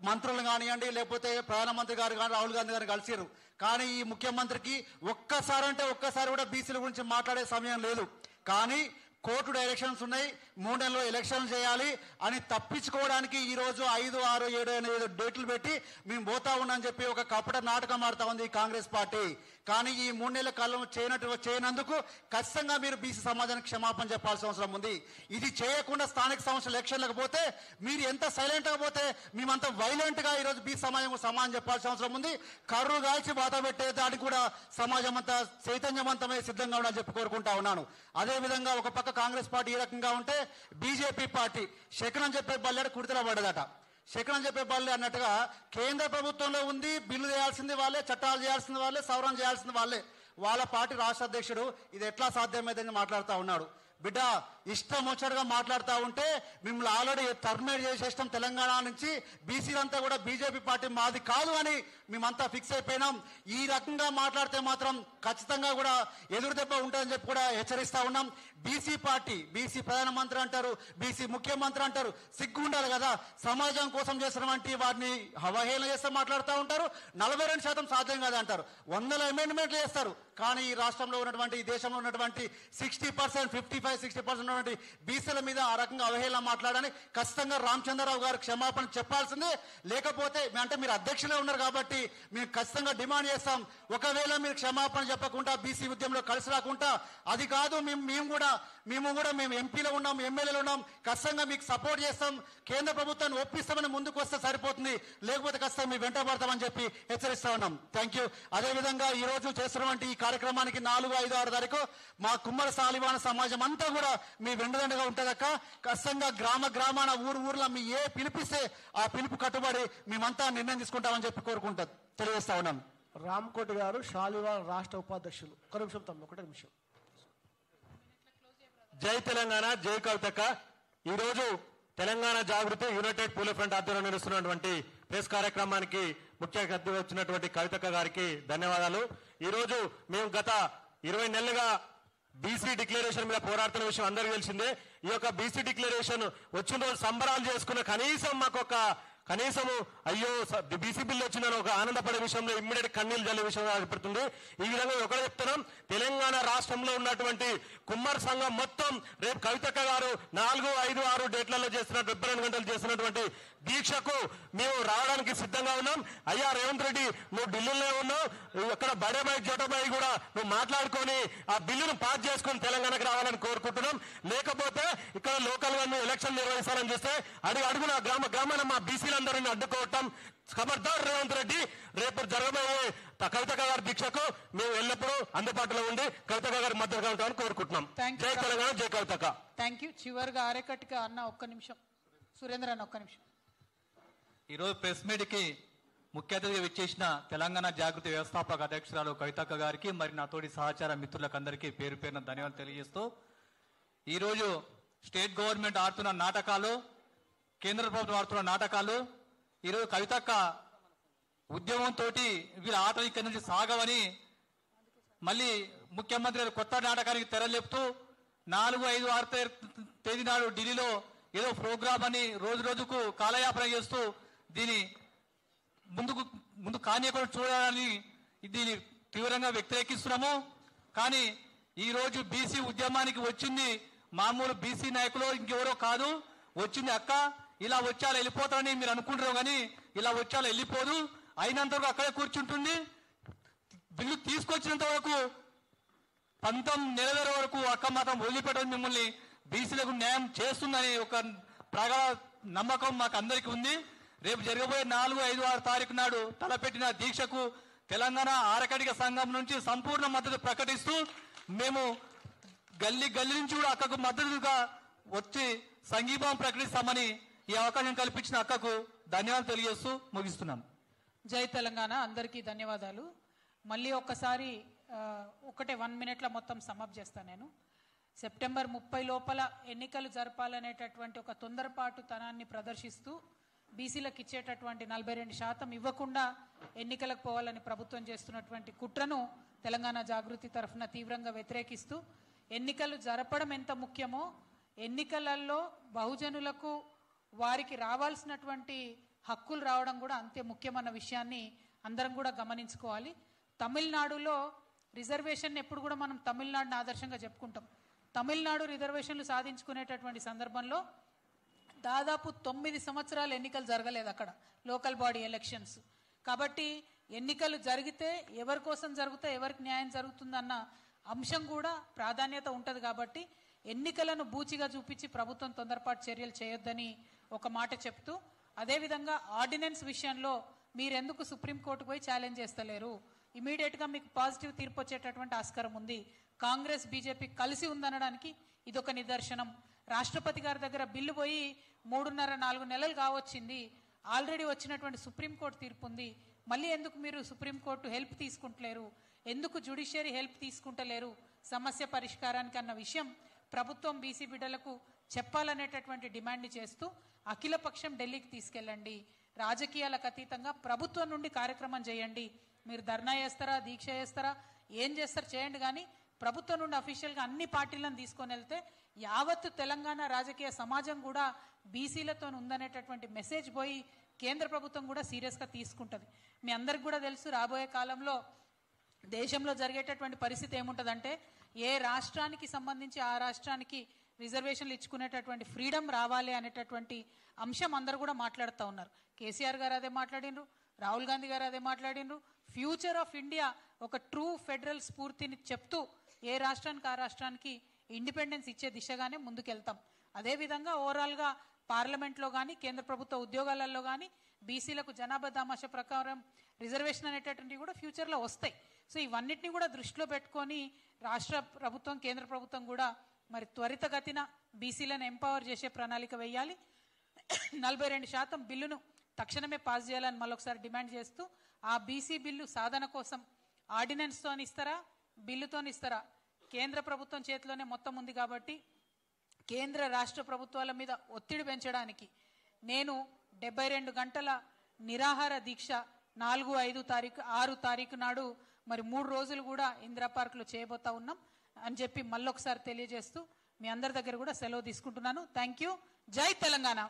మంత్రులు కానివ్వండి, లేకపోతే ప్రధానమంత్రి గారు కానీ రాహుల్ గాంధీ గారు కలిసిరు. కానీ ఈ ముఖ్యమంత్రికి ఒక్కసారి కూడా బీసీల గురించి మాట్లాడే సమయం లేదు. కానీ కోర్టు డైరెక్షన్స్ ఉన్నాయి, 3 నెలల్లో ఎలక్షన్ చేయాలి అని తప్పించుకోవడానికి ఈ రోజు 5, 6, 7 డేట్లు పెట్టి మేము పోతా ఉన్నామని చెప్పి ఒక కపట నాటకం ఆడుతా ఉంది కాంగ్రెస్ పార్టీ. కానీ ఈ 3 నెలల కాలం చేయనందుకు ఖచ్చితంగా మీరు బీసీ సమాజానికి క్షమాపణ చెప్పాల్సిన అవసరం ఉంది. ఇది చేయకుండా స్థానిక సంస్థల ఎలక్షన్లకు పోతే మీరు ఎంత సైలెంట్గా పోతే మేమంతా వైలెంట్గా ఈరోజు బీసీ సమాజం సమాధానం చెప్పాల్సిన అవసరం ఉంది. కర్రు కాల్చి వాత పెట్టే దానికి కూడా సమాజం అంతా చైతన్యవంతమై సిద్ధంగా ఉండాలని చెప్పి కోరుకుంటా ఉన్నాను. అదేవిధంగా ఒక పక్క కాంగ్రెస్ పార్టీ ఈ రకంగా ఉంటే బీజేపీ పార్టీ శకనం చెప్పే బల్లెడ కుడితల పడ్డదట. శకనం చెప్పే బల్లె అన్నట్టుగా కేంద్ర ప్రభుత్వంలో ఉంది, బిల్లు చేయాల్సింది వాళ్ళే, చట్టాలు చేయాల్సింది వాళ్ళే, సవరణ చేయాల్సింది వాళ్ళే. వాళ్ళ పార్టీ రాష్ట్ర అధ్యక్షుడు ఇది ఎట్లా సాధ్యమైందని మాట్లాడుతూ ఉన్నాడు. బిడ్డ ఇష్టం వచ్చాడుగా మాట్లాడుతూ ఉంటే మిమ్మల్ని ఆల్రెడీ టర్మినేట్ చేసేస్తాం తెలంగాణ నుంచి, బీసీలంతా కూడా బీజేపీ పార్టీ మాది కాదు అని మేమంతా ఫిక్స్ అయిపోయినాం. ఈ రకంగా మాట్లాడితే మాత్రం ఖచ్చితంగా కూడా ఎదురు దెబ్బ ఉంటుందని చెప్పి కూడా హెచ్చరిస్తా ఉన్నాం. బీసీ పార్టీ, బీసీ ప్రధానమంత్రి అంటారు, బీసీ ముఖ్యమంత్రి అంటారు, సిగ్గు ఉండాలి కదా. సమాజం కోసం చేసినటువంటి వాటిని అవహేళన చేస్తే మాట్లాడుతూ ఉంటారు. 42% సాధ్యం కాదు అంటారు, 100 అమెండ్మెంట్లు చేస్తారు. కానీ ఈ రాష్ట్రంలో ఉన్నటువంటి, ఈ దేశంలో ఉన్నటువంటి 60%, 55-60% ఉన్నటువంటి బీసీల మీద ఆ రకంగా అవహేళన మాట్లాడని ఖచ్చితంగా రామచంద్రరావు గారు క్షమాపణ చెప్పాల్సిందే. లేకపోతే అంటే మీరు అధ్యక్షులే ఉన్నారు కాబట్టి మేము ఖచ్చితంగా డిమాండ్ చేస్తాం. ఒకవేళ మీరు క్షమాపణ చెప్పకుండా బీసీ ఉద్యమంలో కలిసి రాకుండా, అది కాదు మేము ఎంపీలో ఉన్నాం, ఎమ్మెల్యేలు ఉన్నాం, ఖచ్చితంగా మీకు సపోర్ట్ చేస్తాం, కేంద్ర ప్రభుత్వాన్ని ఒప్పిస్తామని ముందుకు వస్తే సరిపోతుంది, లేకపోతే ఖచ్చితంగా మీ వెంట పడతామని చెప్పి హెచ్చరిస్తా ఉన్నాం. Thank you. అదేవిధంగా ఈ రోజు చేస్తున్నటువంటి ఈ కార్యక్రమానికి 4, 5, 6 తారీఖు మా కుమ్మర సాలివాన సమాజం అంతా కూడా మీ వెండదండగా ఉంటుందక్క. ఖచ్చితంగా గ్రామాన ఊర్లో మీ ఏ పిలిపిస్తే ఆ పిలుపు కట్టుబడి మేమంతా నిర్ణయం తీసుకుంటామని చెప్పి తెలియజేస్తా ఉన్నాం. రామ్కోటి గారు షాలివాన్ రాష్ట్ర ఉపాధ్యక్షులు. ఒక నిమిషం తమ్ముడు, 1 నిమిషం. జై తెలంగాణ, జై కవితక్క. ఈరోజు తెలంగాణ జాగృతి యునైటెడ్ పూల ఫ్రంట్ ఆధ్వర్యంలో నిర్వహిస్తున్నటువంటి ప్రెస్ కార్యక్రమానికి ముఖ్య అతిథిగా వచ్చినటువంటి కవితక్క గారికి ధన్యవాదాలు. ఈరోజు మేము గత 20 నెలలుగా బీసీ డిక్లరేషన్ మీద పోరాడుతున్న విషయం అందరికీ తెలిసిందే. ఈ యొక్క బీసీ డిక్లరేషన్ వచ్చిన రోజు సంబరాలు చేసుకున్న కనీసము అయ్యో బీసీ బిల్లు వచ్చిందని ఒక ఆనందపడే విషయంలో ఇమ్మీడియట్ కన్నీళ్లు జల్లే విషయం ఏర్పడుతుంది. ఈ విధంగా ఒకటే చెప్తున్నాం, తెలంగాణ రాష్ట్రంలో ఉన్నటువంటి కుమ్మర్ సంఘం మొత్తం రేపు కవితక్క గారు 4, 5, 6 డేట్లలో చేస్తున్న 72 గంటలు చేస్తున్నటువంటి దీక్షకు మేము రావడానికి సిద్ధంగా ఉన్నాం. అయ్యా రేవంత్ రెడ్డి, నువ్వు ఢిల్లీలో ఉన్నావు, ఇక్కడ బడేబాయి జోటబాయి కూడా నువ్వు మాట్లాడుకొని ఆ బిల్లును పాస్ చేసుకుని తెలంగాణకు రావాలని కోరుకుంటున్నాం. లేకపోతే ఇక్కడ లోకల్ గా నువ్వు ఎలక్షన్ నిర్వహిస్తానని చేస్తే అడుగున గ్రామాన మా బీసీలందరినీ అడ్డుకోవటం. ఖబర్దార్ రేవంత్ రెడ్డి, రేపు జరగబోయే కవితక్క గారి దీక్షకు మేము ఎల్లప్పుడూ అందుబాటులో ఉండి కవితక్క గారి మద్దతుగా ఉంటామని కోరుకుంటున్నాం. జై తెలంగాణ, జై కవితక్క. Thank you. చివరిగా ఆరేకట్టుగా అన్న 1 నిమిషం. సురేంద్ర అన్న 1 నిమిషం. ఈరోజు ప్రెస్ మీట్కి ముఖ్య అతిథిగా విచ్చేసిన తెలంగాణ జాగృతి వ్యవస్థాపక అధ్యక్షురాలు కవితక్క గారికి, మరి నాతోటి సహచార మిత్రులకు అందరికీ పేరు పేరున ధన్యవాదాలు తెలియజేస్తూ, ఈరోజు స్టేట్ గవర్నమెంట్ ఆడుతున్న నాటకాలు, కేంద్ర ప్రభుత్వం ఆడుతున్న నాటకాలు, ఈరోజు కవితక్క ఉద్యమంతో వీళ్ళ ఆటలు ఇక్కడి నుంచి సాగవని మళ్ళీ ముఖ్యమంత్రి కొత్త నాటకానికి తెరలేపుతూ 4, 5, 6 తేదీ నాడు ఢిల్లీలో ఏదో ప్రోగ్రామ్ అని రోజుకు కాలయాపన చేస్తూ దీని ముందు కానీయకుండా చూడాలని దీన్ని తీవ్రంగా వ్యతిరేకిస్తున్నాము. కానీ ఈరోజు బీసీ ఉద్యమానికి వచ్చింది మామూలు బీసీ నాయకులు ఇంకెవరో కాదు, వచ్చింది అక్క. ఇలా వచ్చాలో వెళ్ళిపోతారని మీరు అనుకుంటారు, కానీ ఇలా వచ్చాలో వెళ్ళిపోదు. అయినంత వరకు అక్కడే కూర్చుంటుంది. బిల్లు తీసుకొచ్చినంత వరకు పంతం నెరవేరే వరకు అక్క మాత్రం వదిలిపెట్టడం మిమ్మల్ని బీసీలకు న్యాయం చేస్తుందని ఒక ప్రగాఢ నమ్మకం మాకు అందరికీ ఉంది. రేపు జరగబోయే 4, 5, 6 తారీఖు నాడు తలపెట్టిన దీక్షకు తెలంగాణ ఆరకటిక సంఘం నుంచి సంపూర్ణ మద్దతు ప్రకటిస్తూ మేము గల్లీ నుంచి కూడా అక్కకు మద్దతుగా వచ్చి సంఘీభావం ప్రకటిస్తామని ఈ అవకాశం కల్పించిన అక్కకు ధన్యవాదాలు తెలియజేస్తూ ముగిస్తున్నాను. జై తెలంగాణ. అందరికీ ధన్యవాదాలు. మళ్ళీ ఒక్కసారి 1 మినిట్లో మొత్తం సమాప్తి చేస్తాను. నేను సెప్టెంబర్ 30 లోపల ఎన్నికలు జరపాలనేటటువంటి ఒక తొందరపాటుతనాన్ని ప్రదర్శిస్తూ బీసీలకు ఇచ్చేటటువంటి 42% ఇవ్వకుండా ఎన్నికలకు పోవాలని ప్రభుత్వం చేస్తున్నటువంటి కుట్రను తెలంగాణ జాగృతి తరఫున తీవ్రంగా వ్యతిరేకిస్తూ, ఎన్నికలు జరపడం ఎంత ముఖ్యమో ఎన్నికలలో బహుజనులకు వారికి రావాల్సినటువంటి హక్కులు రావడం కూడా అంతే ముఖ్యమన్న విషయాన్ని అందరం కూడా గమనించుకోవాలి. తమిళనాడులో రిజర్వేషన్ ఎప్పుడు కూడా మనం తమిళనాడుని ఆదర్శంగా చెప్పుకుంటాం. తమిళనాడు రిజర్వేషన్లు సాధించుకునేటటువంటి సందర్భంలో దాదాపు 9 సంవత్సరాలు ఎన్నికలు జరగలేదు అక్కడ, లోకల్ బాడీ ఎలక్షన్స్. కాబట్టి ఎన్నికలు జరిగితే ఎవరి కోసం జరుగుతాయి, ఎవరికి న్యాయం జరుగుతుందన్న అంశం కూడా ప్రాధాన్యత ఉంటుంది. కాబట్టి ఎన్నికలను బూచిగా చూపించి ప్రభుత్వం తొందరపాటు చర్యలు చేయొద్దని ఒక మాట చెప్తూ, అదేవిధంగా ఆర్డినెన్స్ విషయంలో మీరెందుకు సుప్రీంకోర్టుకు పోయి ఛాలెంజ్ చేస్తలేరు? ఇమీడియట్గా మీకు పాజిటివ్ తీర్పు వచ్చేటటువంటి ఆస్కారం ఉంది. కాంగ్రెస్ బీజేపీ కలిసి ఉందనడానికి ఇదొక నిదర్శనం. రాష్ట్రపతి గారి దగ్గర బిల్లు పోయి 3.5-4 నెలలు కావచ్చింది. ఆల్రెడీ వచ్చినటువంటి సుప్రీంకోర్టు తీర్పు ఉంది. మళ్ళీ ఎందుకు మీరు సుప్రీంకోర్టు హెల్ప్ తీసుకుంటలేరు? ఎందుకు జ్యుడిషియరీ హెల్ప్ తీసుకుంటలేరు సమస్య పరిష్కారానికి అన్న విషయం ప్రభుత్వం బీసీ బిడ్డలకు చెప్పాలనేటటువంటి డిమాండ్ చేస్తూ అఖిలపక్షం ఢిల్లీకి తీసుకెళ్ళండి. రాజకీయాలకు అతీతంగా ప్రభుత్వం నుండి కార్యక్రమం చేయండి. మీరు ధర్నా చేస్తారా, దీక్ష చేస్తారా, ఏం చేస్తారు చేయండి, కానీ ప్రభుత్వం నుండి అఫీషియల్గా అన్ని పార్టీలను తీసుకొని వెళ్తే యావత్తు తెలంగాణ రాజకీయ సమాజం కూడా బీసీలతో ఉందనేటటువంటి మెసేజ్ పోయి కేంద్ర ప్రభుత్వం కూడా సీరియస్గా తీసుకుంటుంది. మీ అందరికి కూడా తెలుసు, రాబోయే కాలంలో దేశంలో జరిగేటటువంటి పరిస్థితి ఏముంటుందంటే, ఏ రాష్ట్రానికి సంబంధించి ఆ రాష్ట్రానికి రిజర్వేషన్లు ఇచ్చుకునేటటువంటి ఫ్రీడమ్ రావాలి అనేటటువంటి అంశం అందరూ కూడా మాట్లాడుతూ ఉన్నారు. కేసీఆర్ గారు అదే మాట్లాడినరు, రాహుల్ గాంధీ గారు అదే మాట్లాడినరు. ఫ్యూచర్ ఆఫ్ ఇండియా ఒక ట్రూ ఫెడరల్ స్ఫూర్తిని చెప్తూ ఏ రాష్ట్రానికి ఆ రాష్ట్రానికి ఇండిపెండెన్స్ ఇచ్చే దిశగానే ముందుకెళ్తాం. అదేవిధంగా ఓవరాల్గా పార్లమెంట్లో కానీ కేంద్ర ప్రభుత్వ ఉద్యోగాలలో కానీ బీసీలకు జనాభా దామాషా ప్రకారం రిజర్వేషన్ అనేటటువంటివి కూడా ఫ్యూచర్లో వస్తాయి. సో ఇవన్నిటిని కూడా దృష్టిలో పెట్టుకొని రాష్ట్ర ప్రభుత్వం కేంద్ర ప్రభుత్వం కూడా మరి త్వరితగతిన బీసీలను ఎంపవర్ చేసే ప్రణాళిక వేయాలి. 42% బిల్లును తక్షణమే పాస్ చేయాలని మళ్ళొకసారి డిమాండ్ చేస్తూ, ఆ బీసీ బిల్లు సాధన కోసం ఆర్డినెన్స్తో ఇస్తారా, బిల్లుతో ఇస్తారా? కేంద్ర ప్రభుత్వం చేతిలోనే మొత్తం ఉంది కాబట్టి కేంద్ర రాష్ట్ర ప్రభుత్వాల మీద ఒత్తిడి పెంచడానికి నేను 72 గంటల నిరాహార దీక్ష 4, 5 తారీఖు 6 తారీఖు నాడు మరి 3 రోజులు కూడా ఇందిరా పార్క్లో చేయబోతా ఉన్నాం అని చెప్పి మళ్ళొకసారి తెలియజేస్తూ మీ అందరి దగ్గర కూడా సెలవు తీసుకుంటున్నాను. Thank you. జై తెలంగాణ.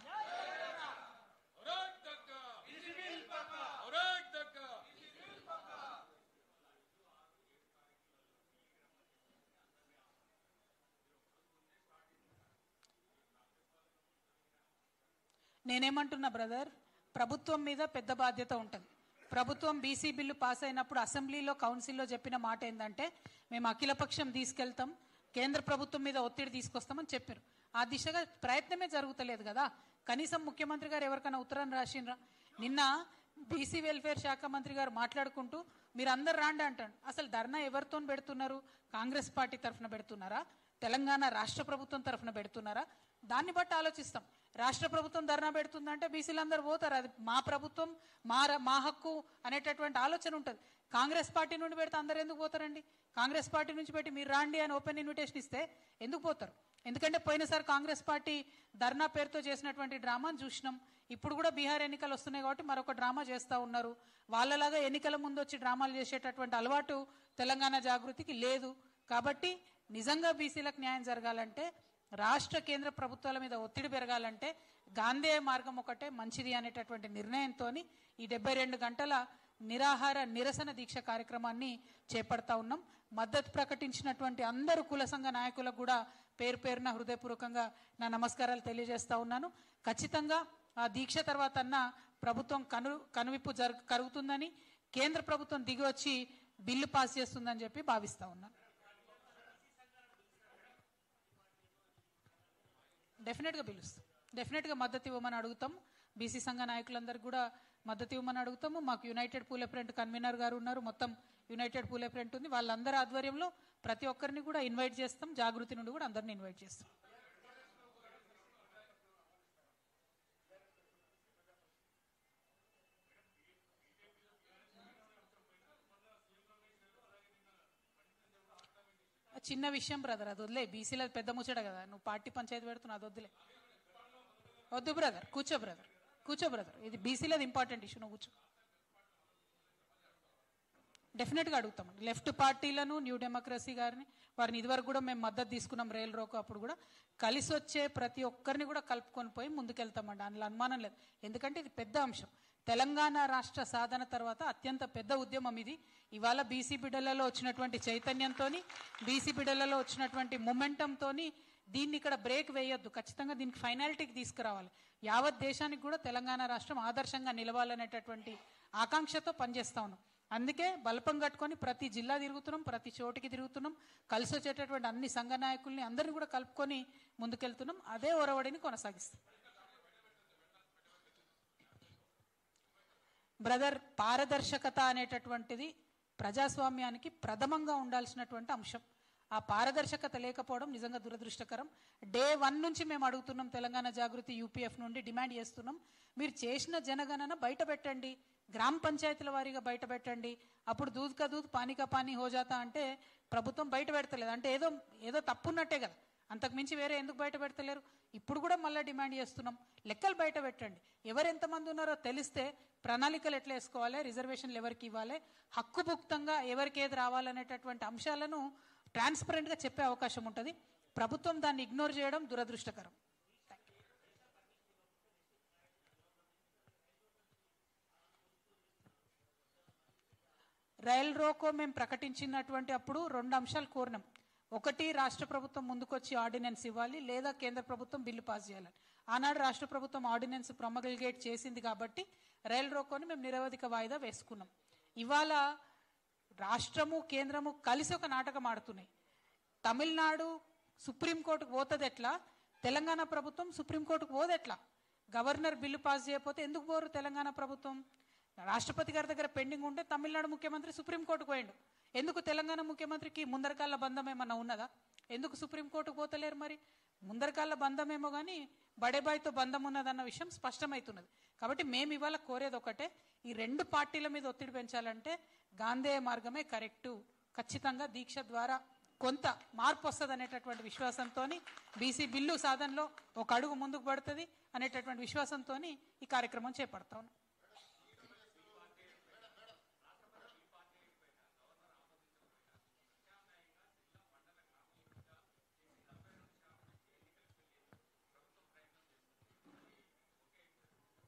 నేనేమంటున్నా బ్రదర్, ప్రభుత్వం మీద పెద్ద బాధ్యత ఉంటుంది. ప్రభుత్వం బీసీ బిల్లు పాస్ అయినప్పుడు అసెంబ్లీలో కౌన్సిల్లో చెప్పిన మాట ఏంటంటే, మేము అఖిలపక్షం తీసుకెళ్తాం, కేంద్ర ప్రభుత్వం మీద ఒత్తిడి తీసుకొస్తామని చెప్పారు. ఆ దిశగా ప్రయత్నమే జరుగుతలేదు కదా. కనీసం ముఖ్యమంత్రి గారు ఎవరికైనా ఉత్తరం రాసిండ్రా? నిన్న బీసీ వెల్ఫేర్ శాఖ మంత్రి గారు మాట్లాడుకుంటూ మీరు అందరు రాండి అంటాడు. అసలు ధర్నా ఎవరితో పెడుతున్నారు? కాంగ్రెస్ పార్టీ తరఫున పెడుతున్నారా, తెలంగాణ రాష్ట్ర ప్రభుత్వం తరఫున పెడుతున్నారా? దాన్ని బట్టి ఆలోచిస్తాం. రాష్ట్ర ప్రభుత్వం ధర్నా పెడుతుందంటే బీసీలు అందరూ పోతారు, అది మా ప్రభుత్వం మా హక్కు అనేటటువంటి ఆలోచన ఉంటుంది. కాంగ్రెస్ పార్టీ నుండి పెడితే అందరు ఎందుకు పోతారండి? కాంగ్రెస్ పార్టీ నుంచి పెట్టి మీరు రాండి అని ఓపెన్ ఇన్విటేషన్ ఇస్తే ఎందుకు పోతారు? ఎందుకంటే పోయినసారి కాంగ్రెస్ పార్టీ ధర్నా పేరుతో చేసినటువంటి డ్రామాను చూసినాం. ఇప్పుడు కూడా బీహార్ ఎన్నికలు వస్తున్నాయి కాబట్టి మరొక డ్రామా చేస్తూ ఉన్నారు. వాళ్ళలాగా ఎన్నికల ముందు వచ్చి డ్రామాలు చేసేటటువంటి అలవాటు తెలంగాణ జాగృతికి లేదు. కాబట్టి నిజంగా బీసీలకు న్యాయం జరగాలంటే, రాష్ట్ర కేంద్ర ప్రభుత్వాల మీద ఒత్తిడి పెరగాలంటే గాంధీ మార్గం ఒకటే మంచిది అనేటటువంటి నిర్ణయంతో ఈ 72 గంటల నిరాహార నిరసన దీక్ష కార్యక్రమాన్ని చేపడతా ఉన్నాం. మద్దతు ప్రకటించినటువంటి అందరు కుల సంఘ నాయకులకు కూడా పేరు పేరున హృదయపూర్వకంగా నా నమస్కారాలు తెలియజేస్తా ఉన్నాను. ఖచ్చితంగా ఆ దీక్ష తర్వాత అన్న ప్రభుత్వం కనువిప్పు కలుగుతుందని, కేంద్ర ప్రభుత్వం దిగి వచ్చి బిల్లు పాస్ చేస్తుందని చెప్పి భావిస్తా ఉన్నాను. డెఫినెట్గా పిలుస్తాం, డెఫినెట్గా మద్దతు ఇవ్వమని అడుగుతాం. బీసీ సంఘ నాయకులందరికీ కూడా మద్దతు ఇవ్వమని అడుగుతాము. మాకు యునైటెడ్ పూలే ఫ్రంట్ కన్వీనర్ గారు ఉన్నారు, మొత్తం యునైటెడ్ పూలే ఫ్రంట్ ఉంది. వాళ్ళందరి ఆధ్వర్యంలో ప్రతి ఒక్కరిని కూడా ఇన్వైట్ చేస్తాం. జాగృతి నుండి కూడా అందరిని ఇన్వైట్ చేస్తాం. చిన్న విషయం బ్రదర్, అది వదిలే. బీసీలో పెద్ద ముచ్చట కదా, నువ్వు పార్టీ పంచాయతీ పెడుతున్నావు, అది వద్దులే. వద్దు బ్రదర్, కూర్చో బ్రదర్, కూర్చో బ్రదర్. ఇది బీసీలో ఇంపార్టెంట్ ఇష్యూ, నువ్వు కూర్చో. డెఫినెట్గా అడుగుతాం. లెఫ్ట్ పార్టీలను, న్యూ డెమోక్రసీ గారిని, వారిని ఇదివరకు కూడా మేము మద్దతు తీసుకున్నాం. రైలు రోకో అప్పుడు కూడా కలిసి వచ్చే ప్రతి ఒక్కరిని కూడా కలుపుకొని పోయి ముందుకెళ్తామండి, అందులో అనుమానం లేదు. ఎందుకంటే ఇది పెద్ద అంశం. తెలంగాణ రాష్ట్ర సాధన తర్వాత అత్యంత పెద్ద ఉద్యమం ఇది. ఇవాళ బీసీ బిడ్డలలో వచ్చినటువంటి చైతన్యంతో, బీసీ బిడ్డలలో వచ్చినటువంటి మొమెంటంతో దీన్ని ఇక్కడ బ్రేక్ వేయొద్దు. ఖచ్చితంగా దీనికి ఫైనాలిటీకి తీసుకురావాలి. యావత్ దేశానికి కూడా తెలంగాణ రాష్ట్రం ఆదర్శంగా నిలవాలనేటటువంటి ఆకాంక్షతో పనిచేస్తా ఉన్నాం. అందుకే బలపం కట్టుకొని ప్రతి జిల్లా తిరుగుతున్నాం, ప్రతి చోటికి తిరుగుతున్నాం, కలిసి వచ్చేటటువంటి అన్ని సంఘ నాయకుల్ని అందరినీ కూడా కలుపుకొని ముందుకెళ్తున్నాం. అదే ఒరవడిని కొనసాగిస్తాం. బ్రదర్, పారదర్శకత అనేటటువంటిది ప్రజాస్వామ్యానికి ప్రథమంగా ఉండాల్సినటువంటి అంశం. ఆ పారదర్శకత లేకపోవడం నిజంగా దురదృష్టకరం. డే 1 నుంచి మేము అడుగుతున్నాం, తెలంగాణ జాగృతి యూపీఎఫ్ నుండి డిమాండ్ చేస్తున్నాం, మీరు చేసిన జనగణన బయట పెట్టండి, గ్రామ పంచాయతీల వారీగా బయట పెట్టండి. అప్పుడు దూద్ కా దూద్ పానీ కా పానీ హో జాతా అంటే ప్రభుత్వం బయట పెడతలేదు అంటే ఏదో తప్పున్నట్టే కదా, అంతకు మించి వేరే ఎందుకు బయట పెడతలేరు? ఇప్పుడు కూడా మళ్ళీ డిమాండ్ చేస్తున్నాం, లెక్కలు బయట పెట్టండి. ఎవరు ఎంతమంది ఉన్నారో తెలిస్తే ప్రణాళికలు ఎట్లా వేసుకోవాలి, రిజర్వేషన్లు ఎవరికి ఇవ్వాలి, హక్కుభుక్తంగా ఎవరికి ఏది రావాలనేటటువంటి అంశాలను ట్రాన్స్పరెంట్గా చెప్పే అవకాశం ఉంటుంది. ప్రభుత్వం దాన్ని ఇగ్నోర్ చేయడం దురదృష్టకరం. రైల్ రోకో మేము ప్రకటించినటువంటి అప్పుడు 2 అంశాలు కోరినాం. ఒకటి, రాష్ట్ర ప్రభుత్వం ముందుకొచ్చి ఆర్డినెన్స్ ఇవ్వాలి, లేదా కేంద్ర ప్రభుత్వం బిల్లు పాస్ చేయాలని. ఆనాడు రాష్ట్ర ప్రభుత్వం ఆర్డినెన్స్ ప్రొమల్గేట్ చేసింది కాబట్టి రైల్ రోకోని మేము నిరవధిక వాయిదా వేసుకున్నాం. ఇవాళ రాష్ట్రము కేంద్రము కలిసి ఒక నాటకం ఆడుతున్నాయి. తమిళనాడు సుప్రీంకోర్టుకు పోతుంది ఎట్లా, తెలంగాణ ప్రభుత్వం సుప్రీంకోర్టుకు పోదెట్లా? గవర్నర్ బిల్లు పాస్ చేయకపోతే ఎందుకు పోరు తెలంగాణ ప్రభుత్వం? రాష్ట్రపతి గారి దగ్గర పెండింగ్ ఉంటే తమిళనాడు ముఖ్యమంత్రి సుప్రీంకోర్టుకు పోయిండు, ఎందుకు తెలంగాణ ముఖ్యమంత్రికి ముందరకాళ్ళ బంధం ఏమన్నా ఉన్నదా? ఎందుకు సుప్రీంకోర్టుకు పోతలేరు? మరి ముందరకాళ్ళ బంధం ఏమో కానీ బడేబాయితో బంధం ఉన్నదన్న విషయం స్పష్టమవుతున్నది. కాబట్టి మేము ఇవాళ కోరేది ఒకటే, ఈ 2 పార్టీల మీద ఒత్తిడి పెంచాలంటే గాంధేయ మార్గమే కరెక్టు. ఖచ్చితంగా దీక్ష ద్వారా కొంత మార్పు వస్తుంది అనేటటువంటి విశ్వాసంతో, బీసీ బిల్లు సాధనలో ఒక అడుగు ముందుకు పడుతుంది అనేటటువంటి విశ్వాసంతో ఈ కార్యక్రమం చేపడతాం.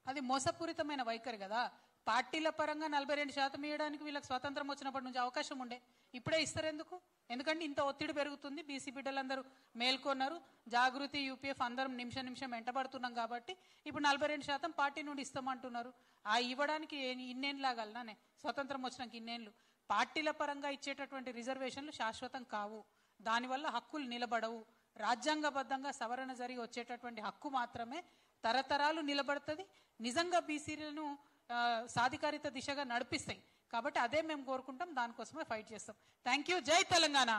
అది మోసపూరితమైన వైఖరి కదా. పార్టీల పరంగా 42% ఇవ్వడానికి వీళ్ళకి స్వాతంత్రం వచ్చినప్పటి నుంచి అవకాశం ఉండే, ఇప్పుడే ఇస్తారు ఎందుకు? ఎందుకంటే ఇంత ఒత్తిడి పెరుగుతుంది, బీసీ బిడ్డలందరూ మేల్కొన్నారు, జాగృతి యూపీఎఫ్ అందరం నిమిషం వెంటబడుతున్నాం కాబట్టి ఇప్పుడు 42% పార్టీ నుండి ఇస్తామంటున్నారు. ఆ ఇవ్వడానికి ఇన్నేళ్ళు లాగాలనే, స్వతంత్రం వచ్చినాక ఇన్నేళ్ళు. పార్టీల పరంగా ఇచ్చేటటువంటి రిజర్వేషన్లు శాశ్వతం కావు, దానివల్ల హక్కులు నిలబడవు. రాజ్యాంగబద్ధంగా సవరణ జరిగి వచ్చేటటువంటి హక్కు మాత్రమే తరతరాలు నిలబడుతుంది, నిజంగా బీసీలను సాధికారిత దిశగా నడిపిస్తాయి. కాబట్టి అదే మేము కోరుకుంటాం, దానికోసమే ఫైట్ చేస్తాం. Thank you. జై తెలంగాణ.